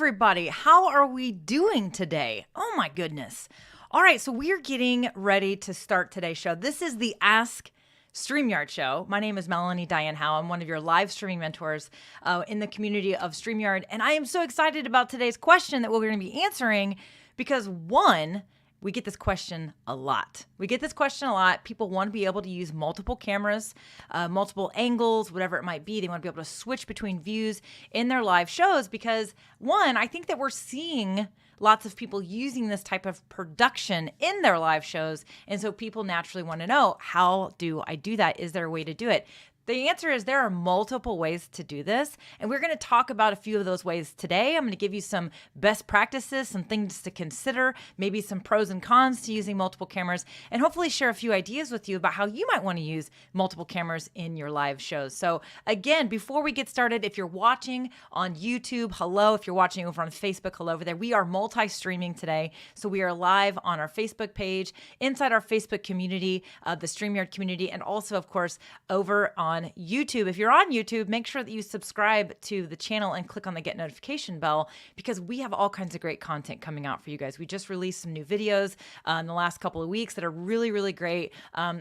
everybody. How are we doing today? Oh my goodness. All right, so we're getting ready to start today's show. This is the Ask StreamYard show. My name is Melanie Dyann Howe. I'm one of your live streaming mentors in the community of StreamYard. And I am so excited about today's question that we're going to be answering because one, we get this question a lot. People want to be able to use multiple cameras, multiple angles, whatever it might be. They want to be able to switch between views in their live shows because one, I think that we're seeing lots of people using this type of production in their live shows. And so people naturally want to know, how do I do that? Is there a way to do it? The answer is there are multiple ways to do this, and we're going to talk about a few of those ways today. I'm going to give you some best practices, some things to consider, maybe some pros and cons to using multiple cameras, and hopefully share a few ideas with you about how you might want to use multiple cameras in your live shows. So again, before we get started, if you're watching on YouTube, hello. If you're watching over on Facebook, hello over there. We are multi-streaming today, so we are live on our Facebook page, inside our Facebook community, the StreamYard community, and also, of course, over on YouTube. If you're on YouTube, make sure that you subscribe to the channel and click on the get notification bell because we have all kinds of great content coming out for you guys. We just released some new videos in the last couple of weeks that are really, really great.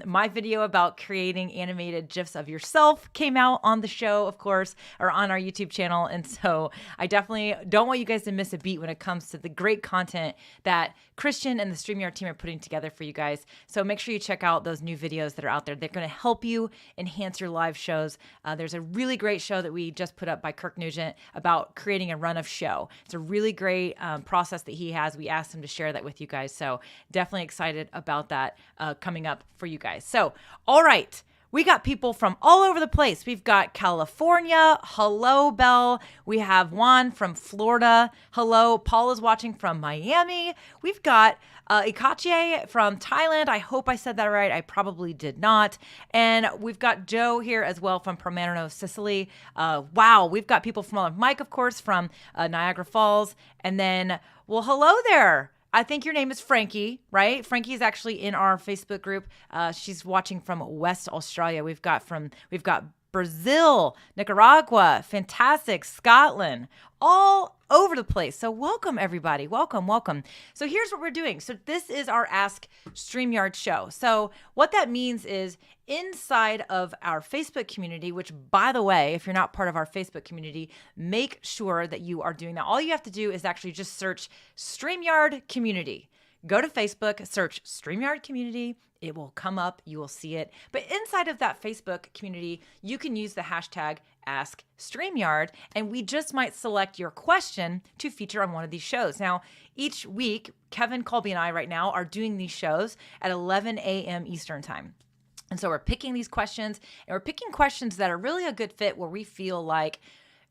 My video about creating animated GIFs of yourself came out on the show, of course, or on our YouTube channel. And so I definitely don't want you guys to miss a beat when it comes to the great content that Christian and the StreamYard team are putting together for you guys. So make sure you check out those new videos that are out there. They're going to help you enhance your live shows. There's a really great show that we just put up by Kirk Nugent about creating a run of show. It's a really great process that he has. We asked him to share that with you guys. So definitely excited about that coming up for you guys. So, all right. We got people from all over the place. We've got California. Hello, Belle. We have Juan from Florida. Hello. Paul is watching from Miami. We've got Ikache from Thailand. I hope I said that right. I probably did not. And we've got Joe here as well from Palermo, Sicily. Wow. We've got people from all over. Mike, of course, from Niagara Falls. And then, well, hello there. I think your name is Frankie, right? Frankie is actually in our Facebook group. She's watching from West Australia. We've got Brazil, Nicaragua, fantastic, Scotland, all over the place. So welcome, everybody. Welcome. So here's what we're doing. So this is our Ask StreamYard show. So what that means is inside of our Facebook community, which, by the way, if you're not part of our Facebook community, make sure that you are doing that. All you have to do is actually just search StreamYard Community. Go to Facebook, search StreamYard Community. It will come up. You will see it. But inside of that Facebook community, you can use the hashtag Ask StreamYard, and we just might select your question to feature on one of these shows. Now, each week, Kevin, Colby, and I right now are doing these shows at 11 a.m. Eastern Time. And so we're picking these questions, and we're picking questions that are really a good fit where we feel like,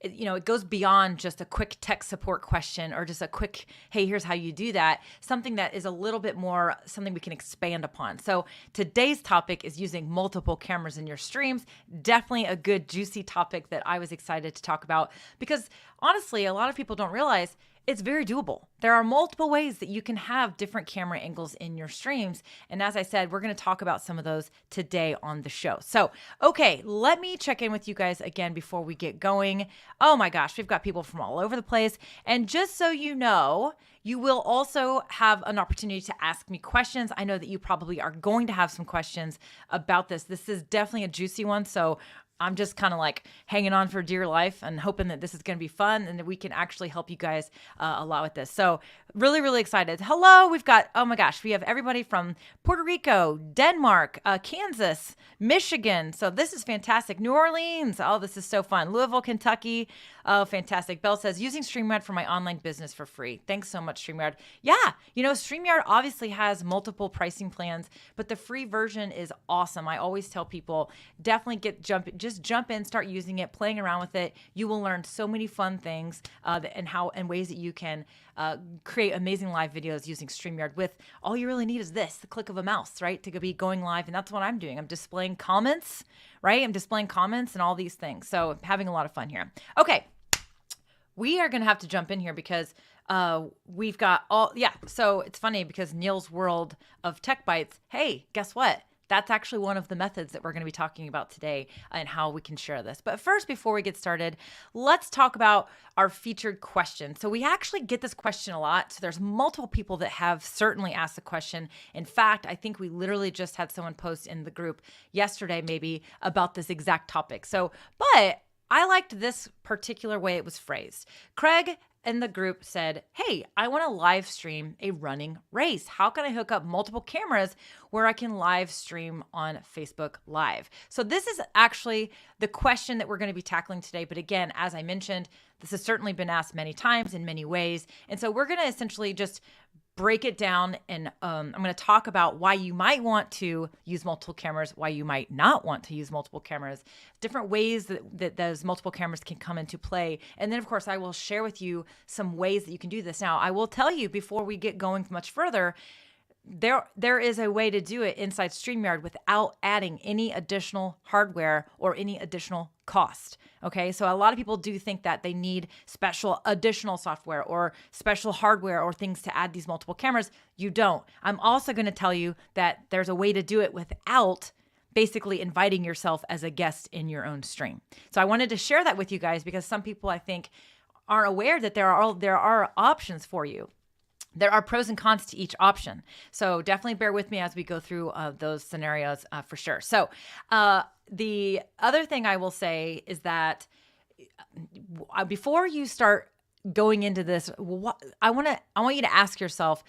you know, it goes beyond just a quick tech support question or just a quick, hey, here's how you do that. Something that is a little bit more something we can expand upon. So today's topic is using multiple cameras in your streams. Definitely a good, juicy topic that I was excited to talk about because honestly, a lot of people don't realize it's very doable. There are multiple ways that you can have different camera angles in your streams. And as I said, we're going to talk about some of those today on the show. So, okay, let me check in with you guys again before we get going. Oh my gosh, we've got people from all over the place. And just so you know, you will also have an opportunity to ask me questions. I know that you probably are going to have some questions about this. This is definitely a juicy one. So I'm just kind of like hanging on for dear life and hoping that this is going to be fun and that we can actually help you guys a lot with this. So really, really excited. Hello, we've got, oh my gosh, we have everybody from Puerto Rico, Denmark, Kansas, Michigan. So this is fantastic. New Orleans. Oh, this is so fun. Louisville, Kentucky. Oh, fantastic. Belle says, using StreamYard for my online business for free. Thanks so much, StreamYard. Yeah, you know, StreamYard obviously has multiple pricing plans, but the free version is awesome. I always tell people, definitely just jump in, start using it, playing around with it. You will learn so many fun things and ways that you can create amazing live videos using StreamYard with all you really need is the click of a mouse, right? To be going live. And that's what I'm doing. I'm displaying comments, right? I'm displaying comments and all these things. So I'm having a lot of fun here. Okay. We are going to have to jump in here because we've got so it's funny because Neil's World of Tech Bites, hey, guess what? that's actually one of the methods that we're going to be talking about today and how we can share this. But first, before we get started, let's talk about our featured question. So we actually get this question a lot. So there's multiple people that have certainly asked the question. In fact, I think we literally just had someone post in the group yesterday maybe about this exact topic. So, but I liked this particular way it was phrased. Craig in the group said, hey, I want to live stream a running race. How can I hook up multiple cameras where I can live stream on Facebook Live? So this is actually the question that we're going to be tackling today. But again, as I mentioned, this has certainly been asked many times in many ways. And so we're going to essentially just break it down, and I'm going to talk about why you might want to use multiple cameras, why you might not want to use multiple cameras, different ways that those multiple cameras can come into play. And then, of course, I will share with you some ways that you can do this. Now, I will tell you before we get going much further, there is a way to do it inside StreamYard without adding any additional hardware or any additional cost. Okay, so a lot of people do think that they need special additional software or special hardware or things to add these multiple cameras. You don't. I'm also going to tell you that there's a way to do it without basically inviting yourself as a guest in your own stream. So I wanted to share that with you guys because some people, I think, aren't aware that there are options for you. There are pros and cons to each option. So definitely bear with me as we go through those scenarios for sure. So the other thing I will say is that before you start going into this, I want you to ask yourself,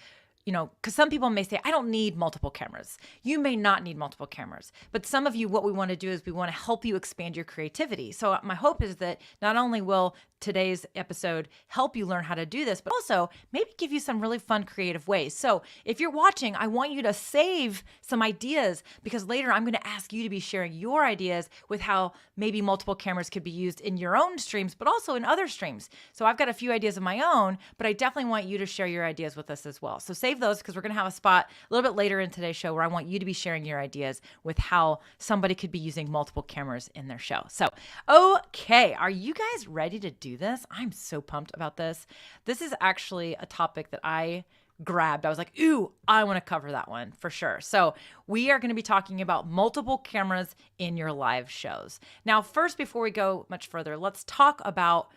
because some people may say, I don't need multiple cameras. You may not need multiple cameras, but some of you, what we want to do is we want to help you expand your creativity. So my hope is that not only will today's episode help you learn how to do this, but also maybe give you some really fun, creative ways. So if you're watching, I want you to save some ideas because later I'm going to ask you to be sharing your ideas with how maybe multiple cameras could be used in your own streams, but also in other streams. So I've got a few ideas of my own, but I definitely want you to share your ideas with us as well. So save those because we're going to have a spot a little bit later in today's show where I want you to be sharing your ideas with how somebody could be using multiple cameras in their show. So, okay, are you guys ready to do this? I'm so pumped about this. This is actually a topic that I grabbed. I was like, ooh, I want to cover that one for sure. So we are going to be talking about multiple cameras in your live shows. Now, first, before we go much further, let's talk about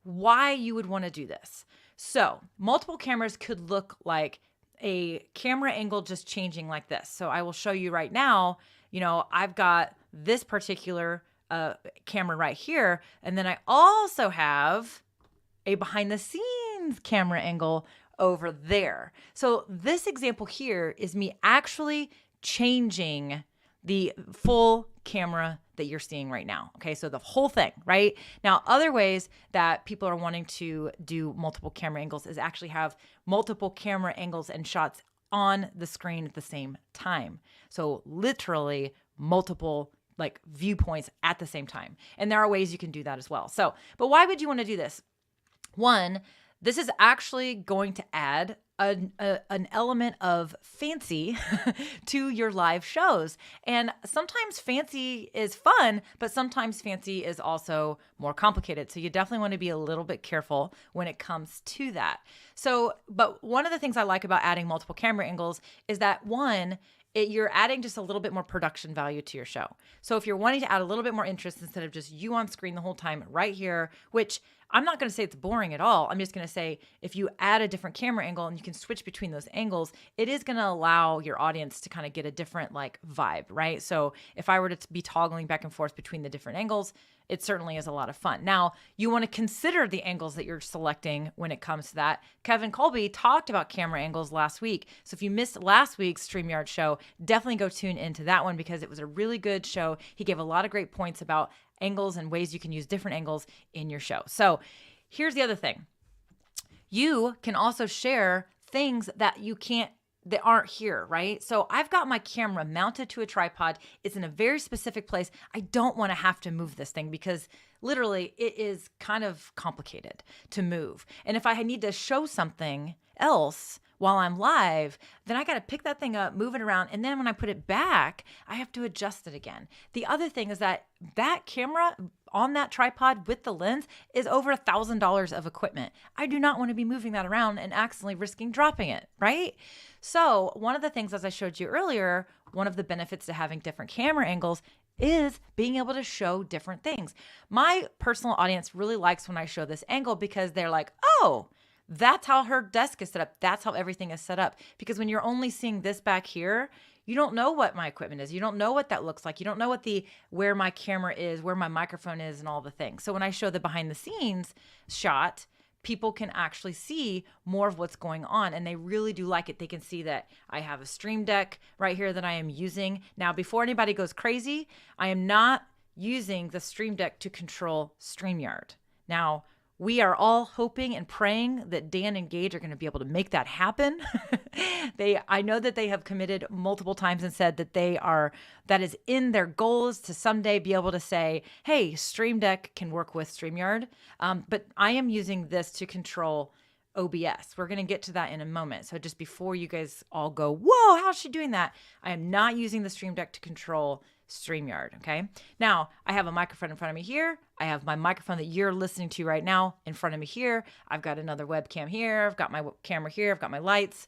why you would want to do this. So multiple cameras could look like a camera angle just changing like this. So I will show you right now, I've got this particular camera right here. And then I also have a behind the scenes camera angle over there. So this example here is me actually changing the full camera that you're seeing right now. Okay, so the whole thing, right? Now, other ways that people are wanting to do multiple camera angles is actually have multiple camera angles and shots on the screen at the same time. So literally multiple viewpoints at the same time. And there are ways you can do that as well. So, but why would you want to do this? One, this is actually going to add an element of fancy to your live shows. And sometimes fancy is fun, but sometimes fancy is also more complicated. So you definitely want to be a little bit careful when it comes to that. So, but one of the things I like about adding multiple camera angles is that one, you're adding just a little bit more production value to your show. So if you're wanting to add a little bit more interest instead of just you on screen the whole time right here, which I'm not going to say it's boring at all. I'm just going to say if you add a different camera angle and you can switch between those angles, it is going to allow your audience to kind of get a different vibe, right? So if I were to be toggling back and forth between the different angles, it certainly is a lot of fun. Now, you want to consider the angles that you're selecting when it comes to that. Kevin Colby talked about camera angles last week. So if you missed last week's StreamYard show, definitely go tune into that one because it was a really good show. He gave a lot of great points about angles and ways you can use different angles in your show. So here's the other thing. You can also share things that aren't here, right? So I've got my camera mounted to a tripod. It's in a very specific place. I don't want to have to move this thing because literally it is kind of complicated to move. And if I need to show something else while I'm live, then I got to pick that thing up, move it around. And then when I put it back, I have to adjust it again. The other thing is that camera on that tripod with the lens is over $1,000 of equipment. I do not want to be moving that around and accidentally risking dropping it, right? So one of the things, as I showed you earlier, one of the benefits to having different camera angles is being able to show different things. My personal audience really likes when I show this angle because they're like, oh, that's how her desk is set up. That's how everything is set up. Because when you're only seeing this back here, you don't know what my equipment is. You don't know what that looks like. You don't know what where my camera is, where my microphone is, and all the things. So when I show the behind the scenes shot, people can actually see more of what's going on, and they really do like it. They can see that I have a Stream Deck right here that I am using. Now, before anybody goes crazy, I am not using the Stream Deck to control StreamYard. Now, we are all hoping and praying that Dan and Gage are going to be able to make that happen. I know that they have committed multiple times and said that that is in their goals to someday be able to say, hey, Stream Deck can work with StreamYard. But I am using this to control OBS. We're going to get to that in a moment. So just before you guys all go, whoa, how's she doing that? I am not using the Stream Deck to control StreamYard, okay? Now, I have a microphone in front of me here. I have my microphone that you're listening to right now in front of me here. I've got another webcam here. I've got my camera here. I've got my lights.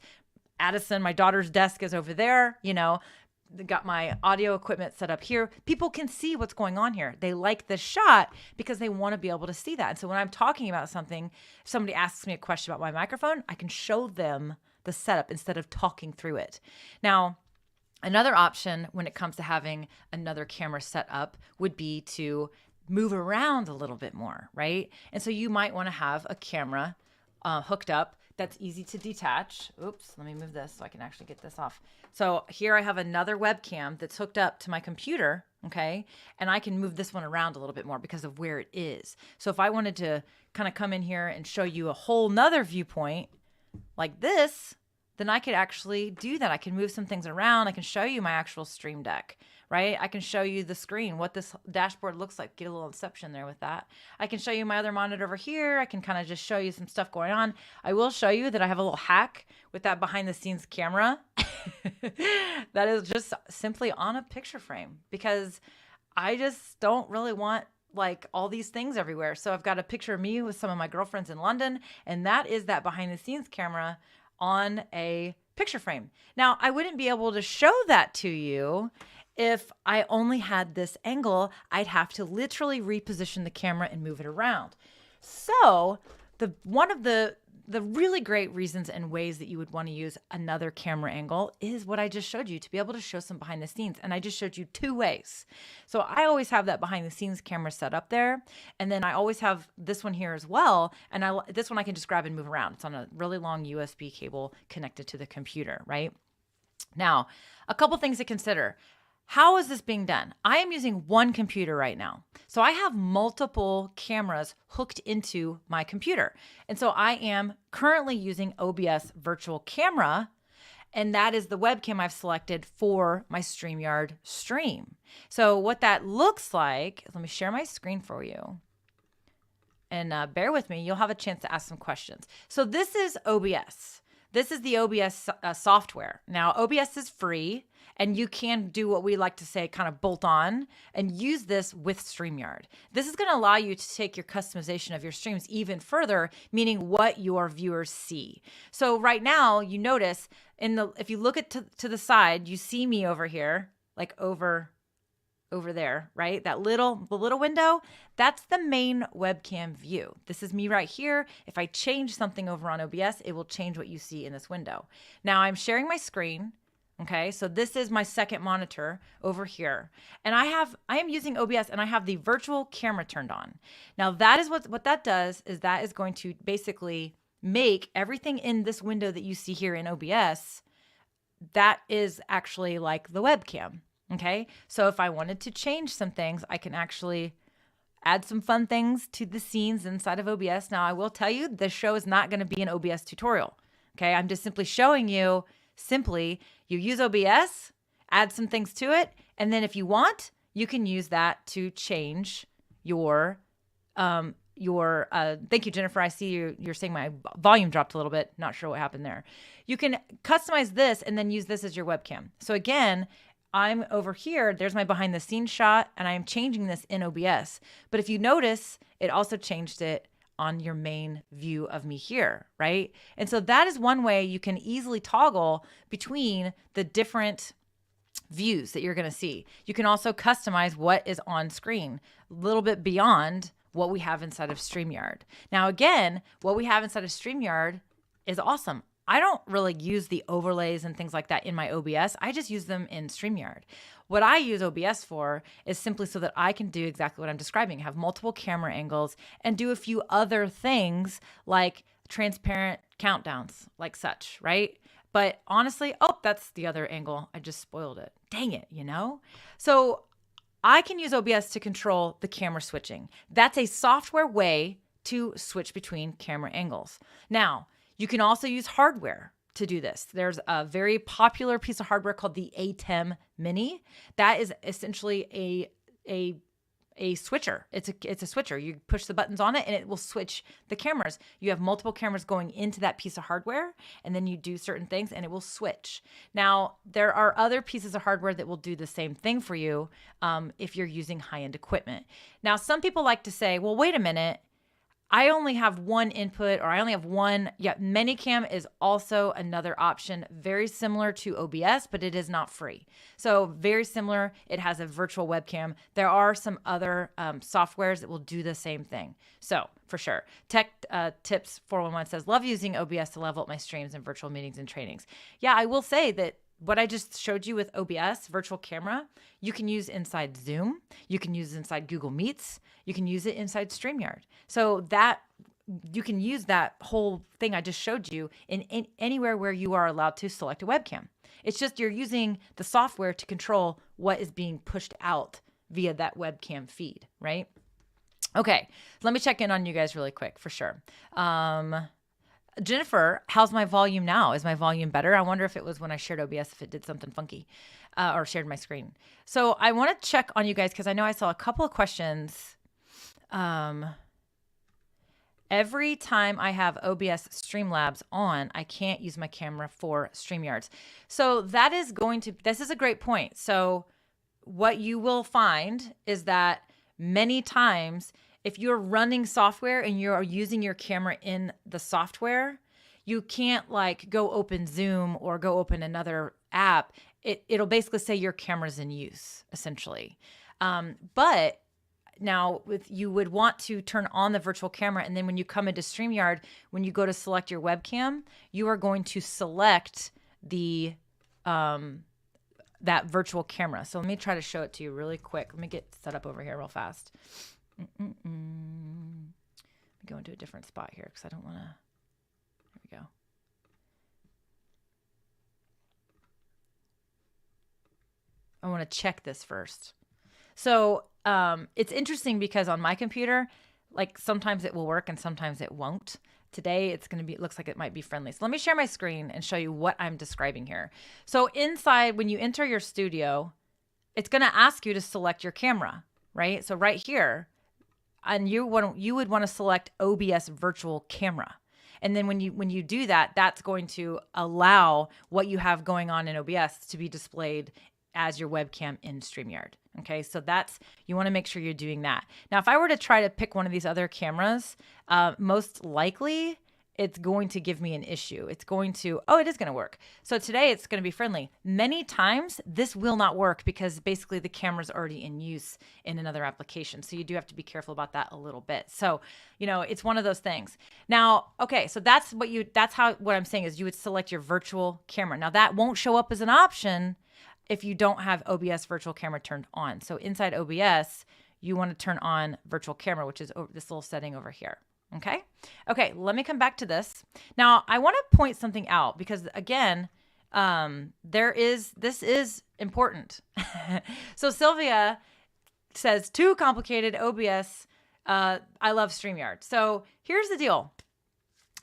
Addison, my daughter's desk is over there. Got my audio equipment set up here. People can see what's going on here. They like the shot because they want to be able to see that. And so when I'm talking about something, if somebody asks me a question about my microphone, I can show them the setup instead of talking through it. Now, another option when it comes to having another camera set up would be to move around a little bit more, right? And so you might want to have a camera hooked up that's easy to detach. Oops, let me move this so I can actually get this off. So here I have another webcam that's hooked up to my computer, okay? And I can move this one around a little bit more because of where it is. So if I wanted to kind of come in here and show you a whole nother viewpoint like this, then I could actually do that. I can move some things around. I can show you my actual Stream Deck, right? I can show you the screen, what this dashboard looks like. Get a little inception there with that. I can show you my other monitor over here. I can kind of just show you some stuff going on. I will show you that I have a little hack with that behind the scenes camera that is just simply on a picture frame because I just don't really want like all these things everywhere. So I've got a picture of me with some of my girlfriends in London, and that is that behind the scenes camera on a picture frame. Now, I wouldn't be able to show that to you if I only had this angle. I'd have to literally reposition the camera and move it around. So one of the really great reasons and ways that you would want to use another camera angle is what I just showed you, to be able to show some behind the scenes. And I just showed you two ways. So I always have that behind the scenes camera set up there. And then I always have this one here as well. And this one I can just grab and move around. It's on a really long USB cable connected to the computer, right? Now, a couple things to consider. How is this being done? I am using one computer right now. So I have multiple cameras hooked into my computer. And so I am currently using OBS virtual camera, and that is the webcam I've selected for my StreamYard stream. So what that looks like, let me share my screen for you. And bear with me, you'll have a chance to ask some questions. So this is OBS. This is the OBS software. Now, OBS is free, and you can do what we like to say, kind of bolt on and use this with StreamYard. This is going to allow you to take your customization of your streams even further, meaning what your viewers see. So right now, you notice if you look to the side, you see me over here, like over there, right? The little window, that's the main webcam view. This is me right here. If I change something over on OBS, it will change what you see in this window. Now I'm sharing my screen. Okay, so this is my second monitor over here. And I am using OBS, and I have the virtual camera turned on. Now that is what that does is that is going to basically make everything in this window that you see here in OBS, that is actually like the webcam. Okay, so if I wanted to change some things, I can actually add some fun things to the scenes inside of OBS. Now I will tell you, this show is not going to be an OBS tutorial. Okay, I'm just simply showing you, you use OBS, add some things to it, and then if you want, you can use that to change your thank you, Jennifer. I see you're saying my volume dropped a little bit. Not sure what happened there. You can customize this and then use this as your webcam. So again, I'm over here, there's my behind the scenes shot, and I am changing this in OBS. But if you notice, it also changed it on your main view of me here, right? And so that is one way you can easily toggle between the different views that you're going to see. You can also customize what is on screen, a little bit beyond what we have inside of StreamYard. Now, again, what we have inside of StreamYard is awesome. I don't really use the overlays and things like that in my OBS. I just use them in StreamYard. What I use OBS for is simply so that I can do exactly what I'm describing, have multiple camera angles and do a few other things like transparent countdowns, like such, right? But honestly, oh, that's the other angle. I just spoiled it. Dang it, you know? So I can use OBS to control the camera switching. That's a software way to switch between camera angles. Now, you can also use hardware to do this. There's a very popular piece of hardware called the Hdmi Mini. That is essentially a switcher. It's a switcher. You push the buttons on it and it will switch the cameras. You have multiple cameras going into that piece of hardware, and then you do certain things and it will switch. Now, there are other pieces of hardware that will do the same thing for you if you're using high-end equipment. Now, some people like to say, well, wait a minute, I only have one input, or I only have one. Yeah, Minicam is also another option, very similar to OBS, but it is not free. So very similar. It has a virtual webcam. There are some other softwares that will do the same thing. So for sure. Tech Tips 411 says, love using OBS to level up my streams and virtual meetings and trainings. Yeah, I will say that what I just showed you with OBS, virtual camera, you can use inside Zoom. You can use inside Google Meets. You can use it inside StreamYard. So that you can use that whole thing I just showed you in anywhere where you are allowed to select a webcam. It's just you're using the software to control what is being pushed out via that webcam feed, right? Okay, so let me check in on you guys really quick for sure. Jennifer, how's my volume now? Is my volume better? I wonder if it was when I shared OBS, if it did something funky or shared my screen. So I want to check on you guys because I know I saw a couple of questions. Every time I have OBS Streamlabs on, I can't use my camera for StreamYards. So that is this is a great point. So what you will find is that many times, if you're running software and you're using your camera in the software, you can't like go open Zoom or go open another app. It'll basically say your camera's in use, essentially. But now you would want to turn on the virtual camera, and then when you come into StreamYard, when you go to select your webcam, you are going to select the that virtual camera. So let me try to show it to you really quick. Let me get set up over here real fast. Let me go into a different spot here because I don't want to. There we go. I want to check this first. So it's interesting because on my computer, like sometimes it will work and sometimes it won't. Today it's going to be, it looks like it might be friendly. So let me share my screen and show you what I'm describing here. So inside, when you enter your studio, it's going to ask you to select your camera, right? So right here, and you would want to select OBS virtual camera. And then when you do that, that's going to allow what you have going on in OBS to be displayed as your webcam in StreamYard. Okay, so you want to make sure you're doing that. Now, if I were to try to pick one of these other cameras, most likely it's going to give me an issue. It is going to work. So today it's going to be friendly. Many times this will not work because basically the camera's already in use in another application. So you do have to be careful about that a little bit. So, it's one of those things. Now, okay, so what I'm saying is you would select your virtual camera. Now that won't show up as an option if you don't have OBS virtual camera turned on. So inside OBS, you want to turn on virtual camera, which is this little setting over here. Okay, let me come back to this. Now, I want to point something out because, again, this is important. So Sylvia says, too complicated, OBS. I love StreamYard. So here's the deal.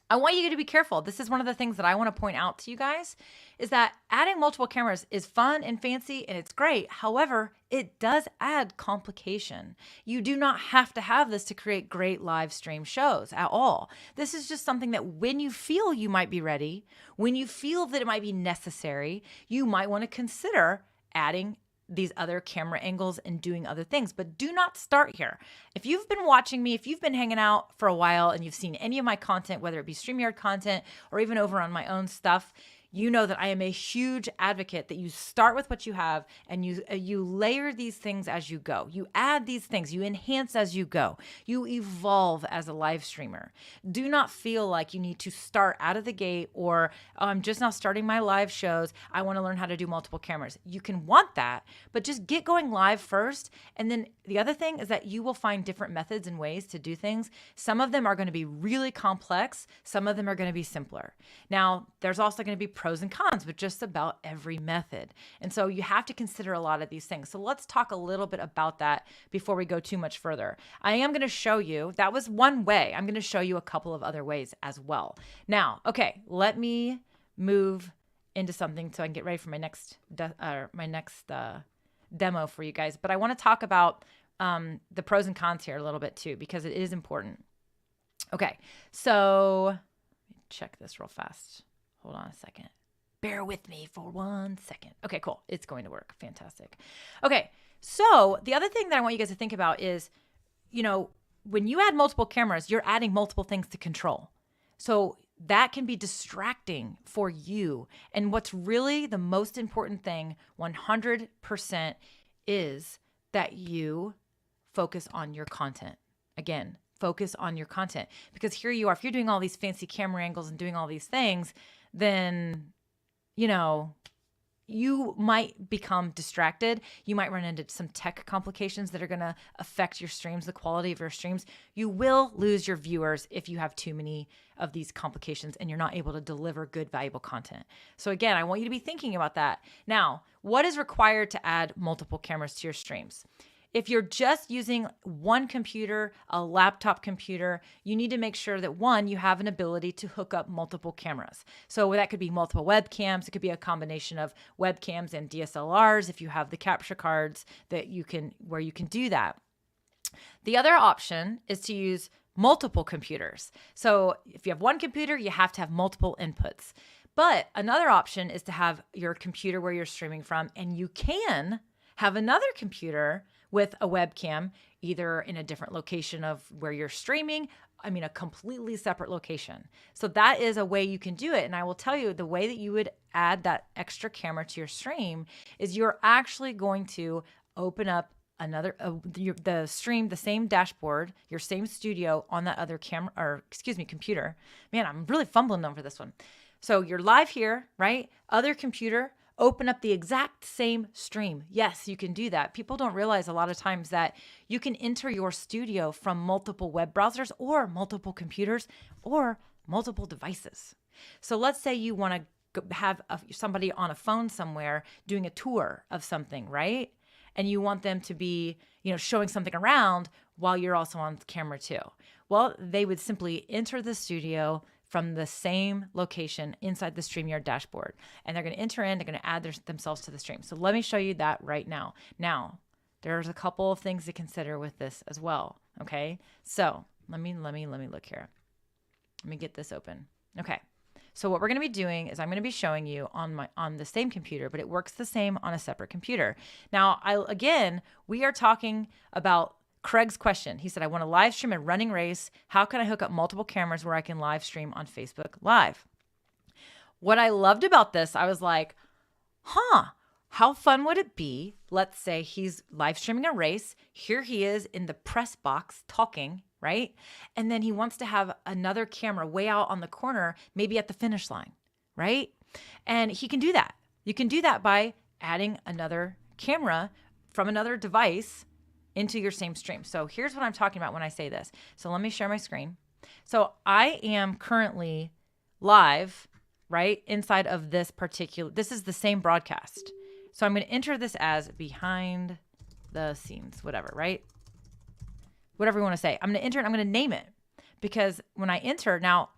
I want you to be careful. This is one of the things that I want to point out to you guys is that adding multiple cameras is fun and fancy and it's great. However, it does add complication. You do not have to have this to create great live stream shows at all. This is just something that when you feel you might be ready, when you feel that it might be necessary, you might want to consider adding these other camera angles and doing other things, but do not start here. If you've been watching me, if you've been hanging out for a while and you've seen any of my content, whether it be StreamYard content or even over on my own stuff, you know that I am a huge advocate that you start with what you have and you layer these things as you go. You add these things, you enhance as you go. You evolve as a live streamer. Do not feel like you need to start out of the gate or I'm just now starting my live shows. I want to learn how to do multiple cameras. You can want that, but just get going live first. And then the other thing is that you will find different methods and ways to do things. Some of them are going to be really complex. Some of them are going to be simpler. Now, there's also going to be pros and cons with just about every method. And so you have to consider a lot of these things. So let's talk a little bit about that before we go too much further. I am going to show you, that was one way. I'm going to show you a couple of other ways as well. Now, okay, let me move into something so I can get ready for my next demo for you guys. But I want to talk about the pros and cons here a little bit too, because it is important. Okay, so let me check this real fast. Hold on a second. Bear with me for 1 second. Okay, cool. It's going to work. Fantastic. Okay, so the other thing that I want you guys to think about is, you know, when you add multiple cameras, you're adding multiple things to control. So that can be distracting for you. And what's really the most important thing, 100%, is that you focus on your content. Again, focus on your content. Because here you are, if you're doing all these fancy camera angles and doing all these things, then, you know, you might become distracted. You might run into some tech complications that are going to affect your streams, the quality of your streams. You will lose your viewers if you have too many of these complications and you're not able to deliver good, valuable content. So again, I want you to be thinking about that. Now, what is required to add multiple cameras to your streams? If you're just using one computer, a laptop computer, you need to make sure that one, you have an ability to hook up multiple cameras. So that could be multiple webcams. It could be a combination of webcams and DSLRs if you have the capture cards that you can, where you can do that. The other option is to use multiple computers. So if you have one computer, you have to have multiple inputs. But another option is to have your computer where you're streaming from, and you can have another computer with a webcam, either in a different location of where you're streaming, a completely separate location. So that is a way you can do it. And I will tell you, the way that you would add that extra camera to your stream is you're actually going to open up the stream, the same dashboard, your same studio on that other computer. Man, I'm really fumbling over this one. So you're live here, right? Other computer, open up the exact same stream. Yes, you can do that. People don't realize a lot of times that you can enter your studio from multiple web browsers or multiple computers or multiple devices. So let's say you want to have somebody on a phone somewhere doing a tour of something, right? And you want them to be, showing something around while you're also on camera too. Well, they would simply enter the studio from the same location inside the StreamYard dashboard. And they're going to enter in, they're going to add themselves to the stream. So let me show you that right now. Now, there's a couple of things to consider with this as well. Okay. So let me look here. Let me get this open. Okay. So what we're going to be doing is I'm going to be showing you on the same computer, but it works the same on a separate computer. Now, we are talking about Craig's question. He said, I want to live stream a running race. How can I hook up multiple cameras where I can live stream on Facebook Live? What I loved about this, I was like, how fun would it be? Let's say he's live streaming a race. Here he is in the press box talking, right? And then he wants to have another camera way out on the corner, maybe at the finish line, right? And he can do that. You can do that by adding another camera from another device into your same stream. So here's what I'm talking about when I say this. So let me share my screen. So I am currently live, right, inside of this is the same broadcast. So I'm going to enter this as behind the scenes, whatever, right? Whatever you want to say. I'm going to enter it. I'm going to name it because when I enter now,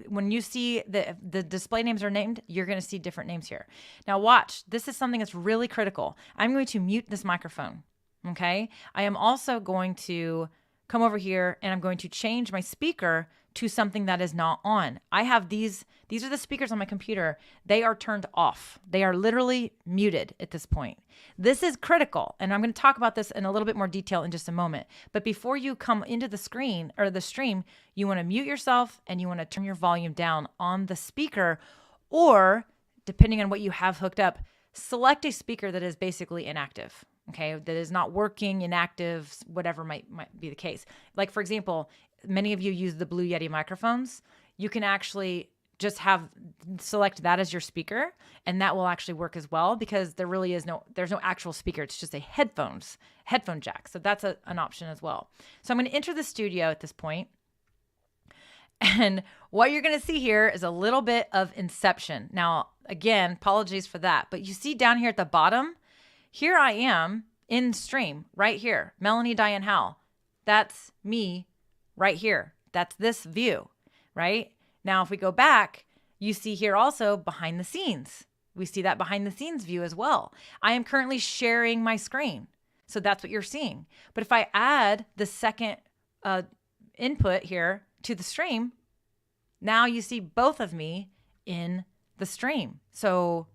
when you see the display names are named, you're going to see different names here. Now watch, this is something that's really critical. I'm going to mute this microphone. Okay. I am also going to come over here and I'm going to change my speaker to something that is not on. I have these are the speakers on my computer. They are turned off. They are literally muted at this point. This is critical. And I'm going to talk about this in a little bit more detail in just a moment. But before you come into the screen or the stream, you want to mute yourself and you want to turn your volume down on the speaker Or depending on what you have hooked up, select a speaker that is basically inactive, okay? That is not working, inactive, whatever might be the case. Like for example, many of you use the Blue Yeti microphones. You can actually just select that as your speaker, and that will actually work as well, because there's no actual speaker. It's just a headphone jack. So that's an option as well. So I'm going to enter the studio at this point. And what you're going to see here is a little bit of Inception. Now, again, apologies for that, but you see down here at the bottom, here I am in stream right here, Melanie Dyann Howe. That's me right here. That's this view, right? Now, if we go back, you see here also behind the scenes. We see that behind the scenes view as well. I am currently sharing my screen. So that's what you're seeing. But if I add the second input here to the stream, now you see both of me in the stream. So,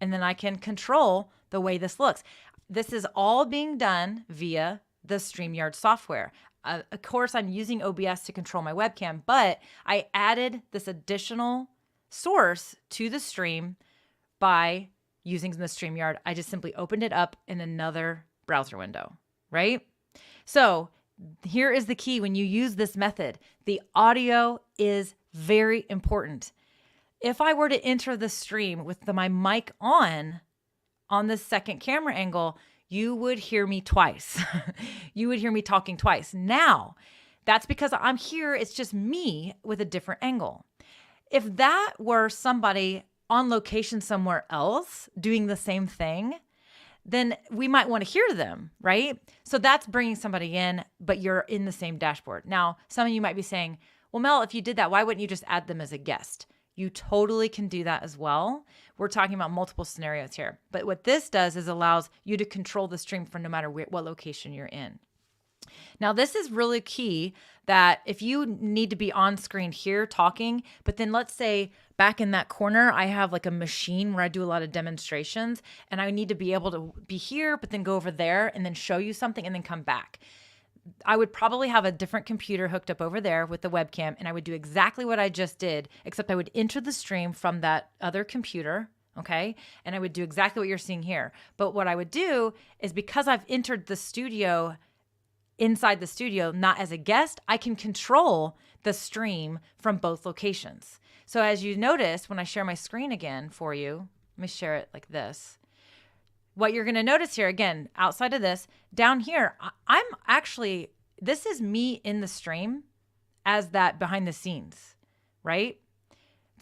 and then I can control the way this looks. This is all being done via the StreamYard software. Of course, I'm using OBS to control my webcam, but I added this additional source to the stream by using the StreamYard. I just simply opened it up in another browser window, right? So here is the key when you use this method. The audio is very important. If I were to enter the stream with my mic on the second camera angle, you would hear me twice. You would hear me talking twice. Now, that's because I'm here. It's just me with a different angle. If that were somebody on location somewhere else doing the same thing, then we might want to hear them, right? So that's bringing somebody in, but you're in the same dashboard. Now, some of you might be saying, well, Mel, if you did that, why wouldn't you just add them as a guest? You totally can do that as well. We're talking about multiple scenarios here. But what this does is allows you to control the stream from no matter what location you're in. Now, this is really key that if you need to be on screen here talking, but then let's say back in that corner, I have like a machine where I do a lot of demonstrations and I need to be able to be here, but then go over there and then show you something and then come back. I would probably have a different computer hooked up over there with the webcam, and I would do exactly what I just did, except I would enter the stream from that other computer, okay? And I would do exactly what you're seeing here. But what I would do is, because I've entered the studio inside the studio, not as a guest, I can control the stream from both locations. So as you notice, when I share my screen again for you, let me share it like this. What you're going to notice here, again, outside of this, down here, I'm actually, this is me in the stream as that behind the scenes, right?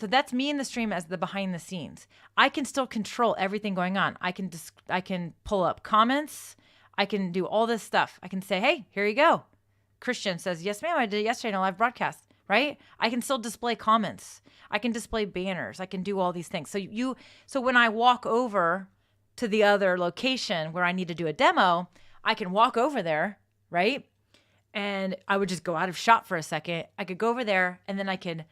So that's me in the stream as the behind the scenes. I can still control everything going on. I can pull up comments. I can do all this stuff. I can say, hey, here you go. Christian says, yes, ma'am, I did it yesterday in a live broadcast, right? I can still display comments. I can display banners. I can do all these things. So when I walk over to the other location where I need to do a demo, I can walk over there, right? And I would just go out of shot for a second. I could go over there and then I can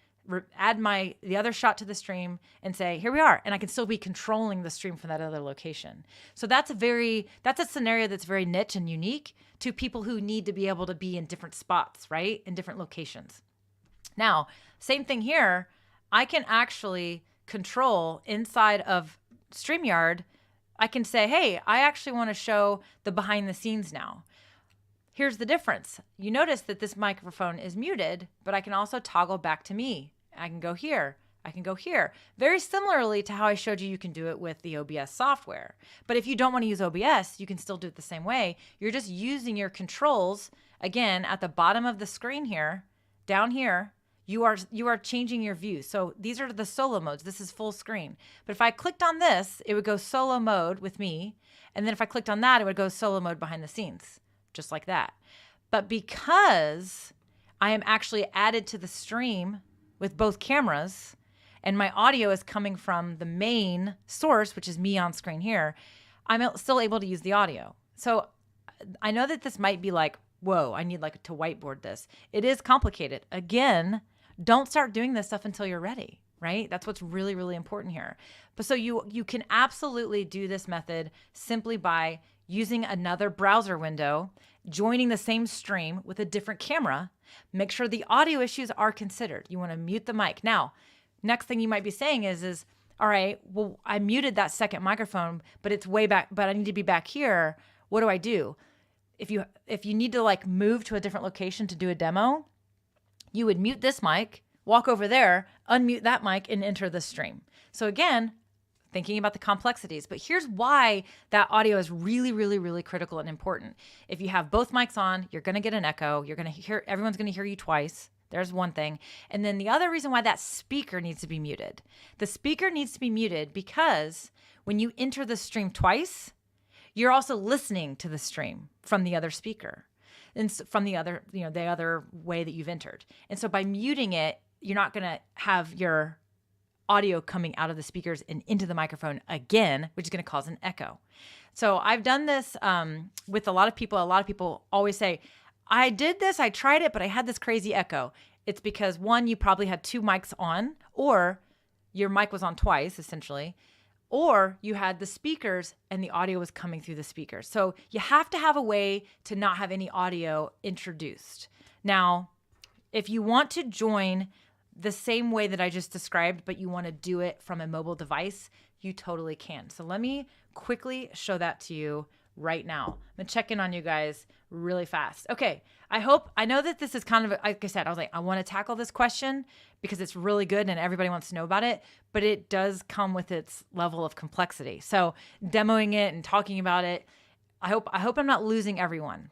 add the other shot to the stream and say, here we are. And I can still be controlling the stream from that other location. So that's a scenario that's very niche and unique to people who need to be able to be in different spots, right? In different locations. Now, same thing here. I can actually control inside of StreamYard. I can say, hey, I actually want to show the behind the scenes now. Here's the difference. You notice that this microphone is muted, but I can also toggle back to me. I can go here. I can go here. Very similarly to how I showed you can do it with the OBS software. But if you don't want to use OBS, you can still do it the same way. You're just using your controls, again, at the bottom of the screen here, down here, you are changing your view. So these are the solo modes. This is full screen. But if I clicked on this, it would go solo mode with me. And then if I clicked on that, it would go solo mode behind the scenes, just like that. But because I am actually added to the stream with both cameras and my audio is coming from the main source, which is me on screen here, I'm still able to use the audio. So I know that this might be like, whoa, I need to whiteboard this. It is complicated. Again, don't start doing this stuff until you're ready, right? That's what's really, really important here. But so you can absolutely do this method simply by using another browser window, joining the same stream with a different camera. Make sure the audio issues are considered. You want to mute the mic. Now, next thing you might be saying is, all right, well, I muted that second microphone, but it's way back, but I need to be back here. What do I do? If you need to like move to a different location to do a demo, you would mute this mic, walk over there, unmute that mic, and enter the stream. So again, thinking about the complexities, but here's why that audio is really, really, really critical and important. If you have both mics on, you're going to get an echo. Everyone's going to hear you twice. There's one thing. And then the other reason why that speaker needs to be muted. The speaker needs to be muted because when you enter the stream twice, you're also listening to the stream from the other speaker and from the other way that you've entered. And so by muting it, you're not going to have your audio coming out of the speakers and into the microphone again, which is going to cause an echo. So I've done this with a lot of people. A lot of people always say, I did this, I tried it, but I had this crazy echo. It's because one, you probably had two mics on, or your mic was on twice, essentially, or you had the speakers and the audio was coming through the speakers. So you have to have a way to not have any audio introduced. Now, if you want to join the same way that I just described, but you want to do it from a mobile device, you totally can. So let me quickly show that to you right now. I'm gonna check in on you guys really fast. Okay, I know that this is kind of, like I said, I was like, I want to tackle this question because it's really good and everybody wants to know about it, but it does come with its level of complexity. So demoing it and talking about it, I hope I'm not losing everyone.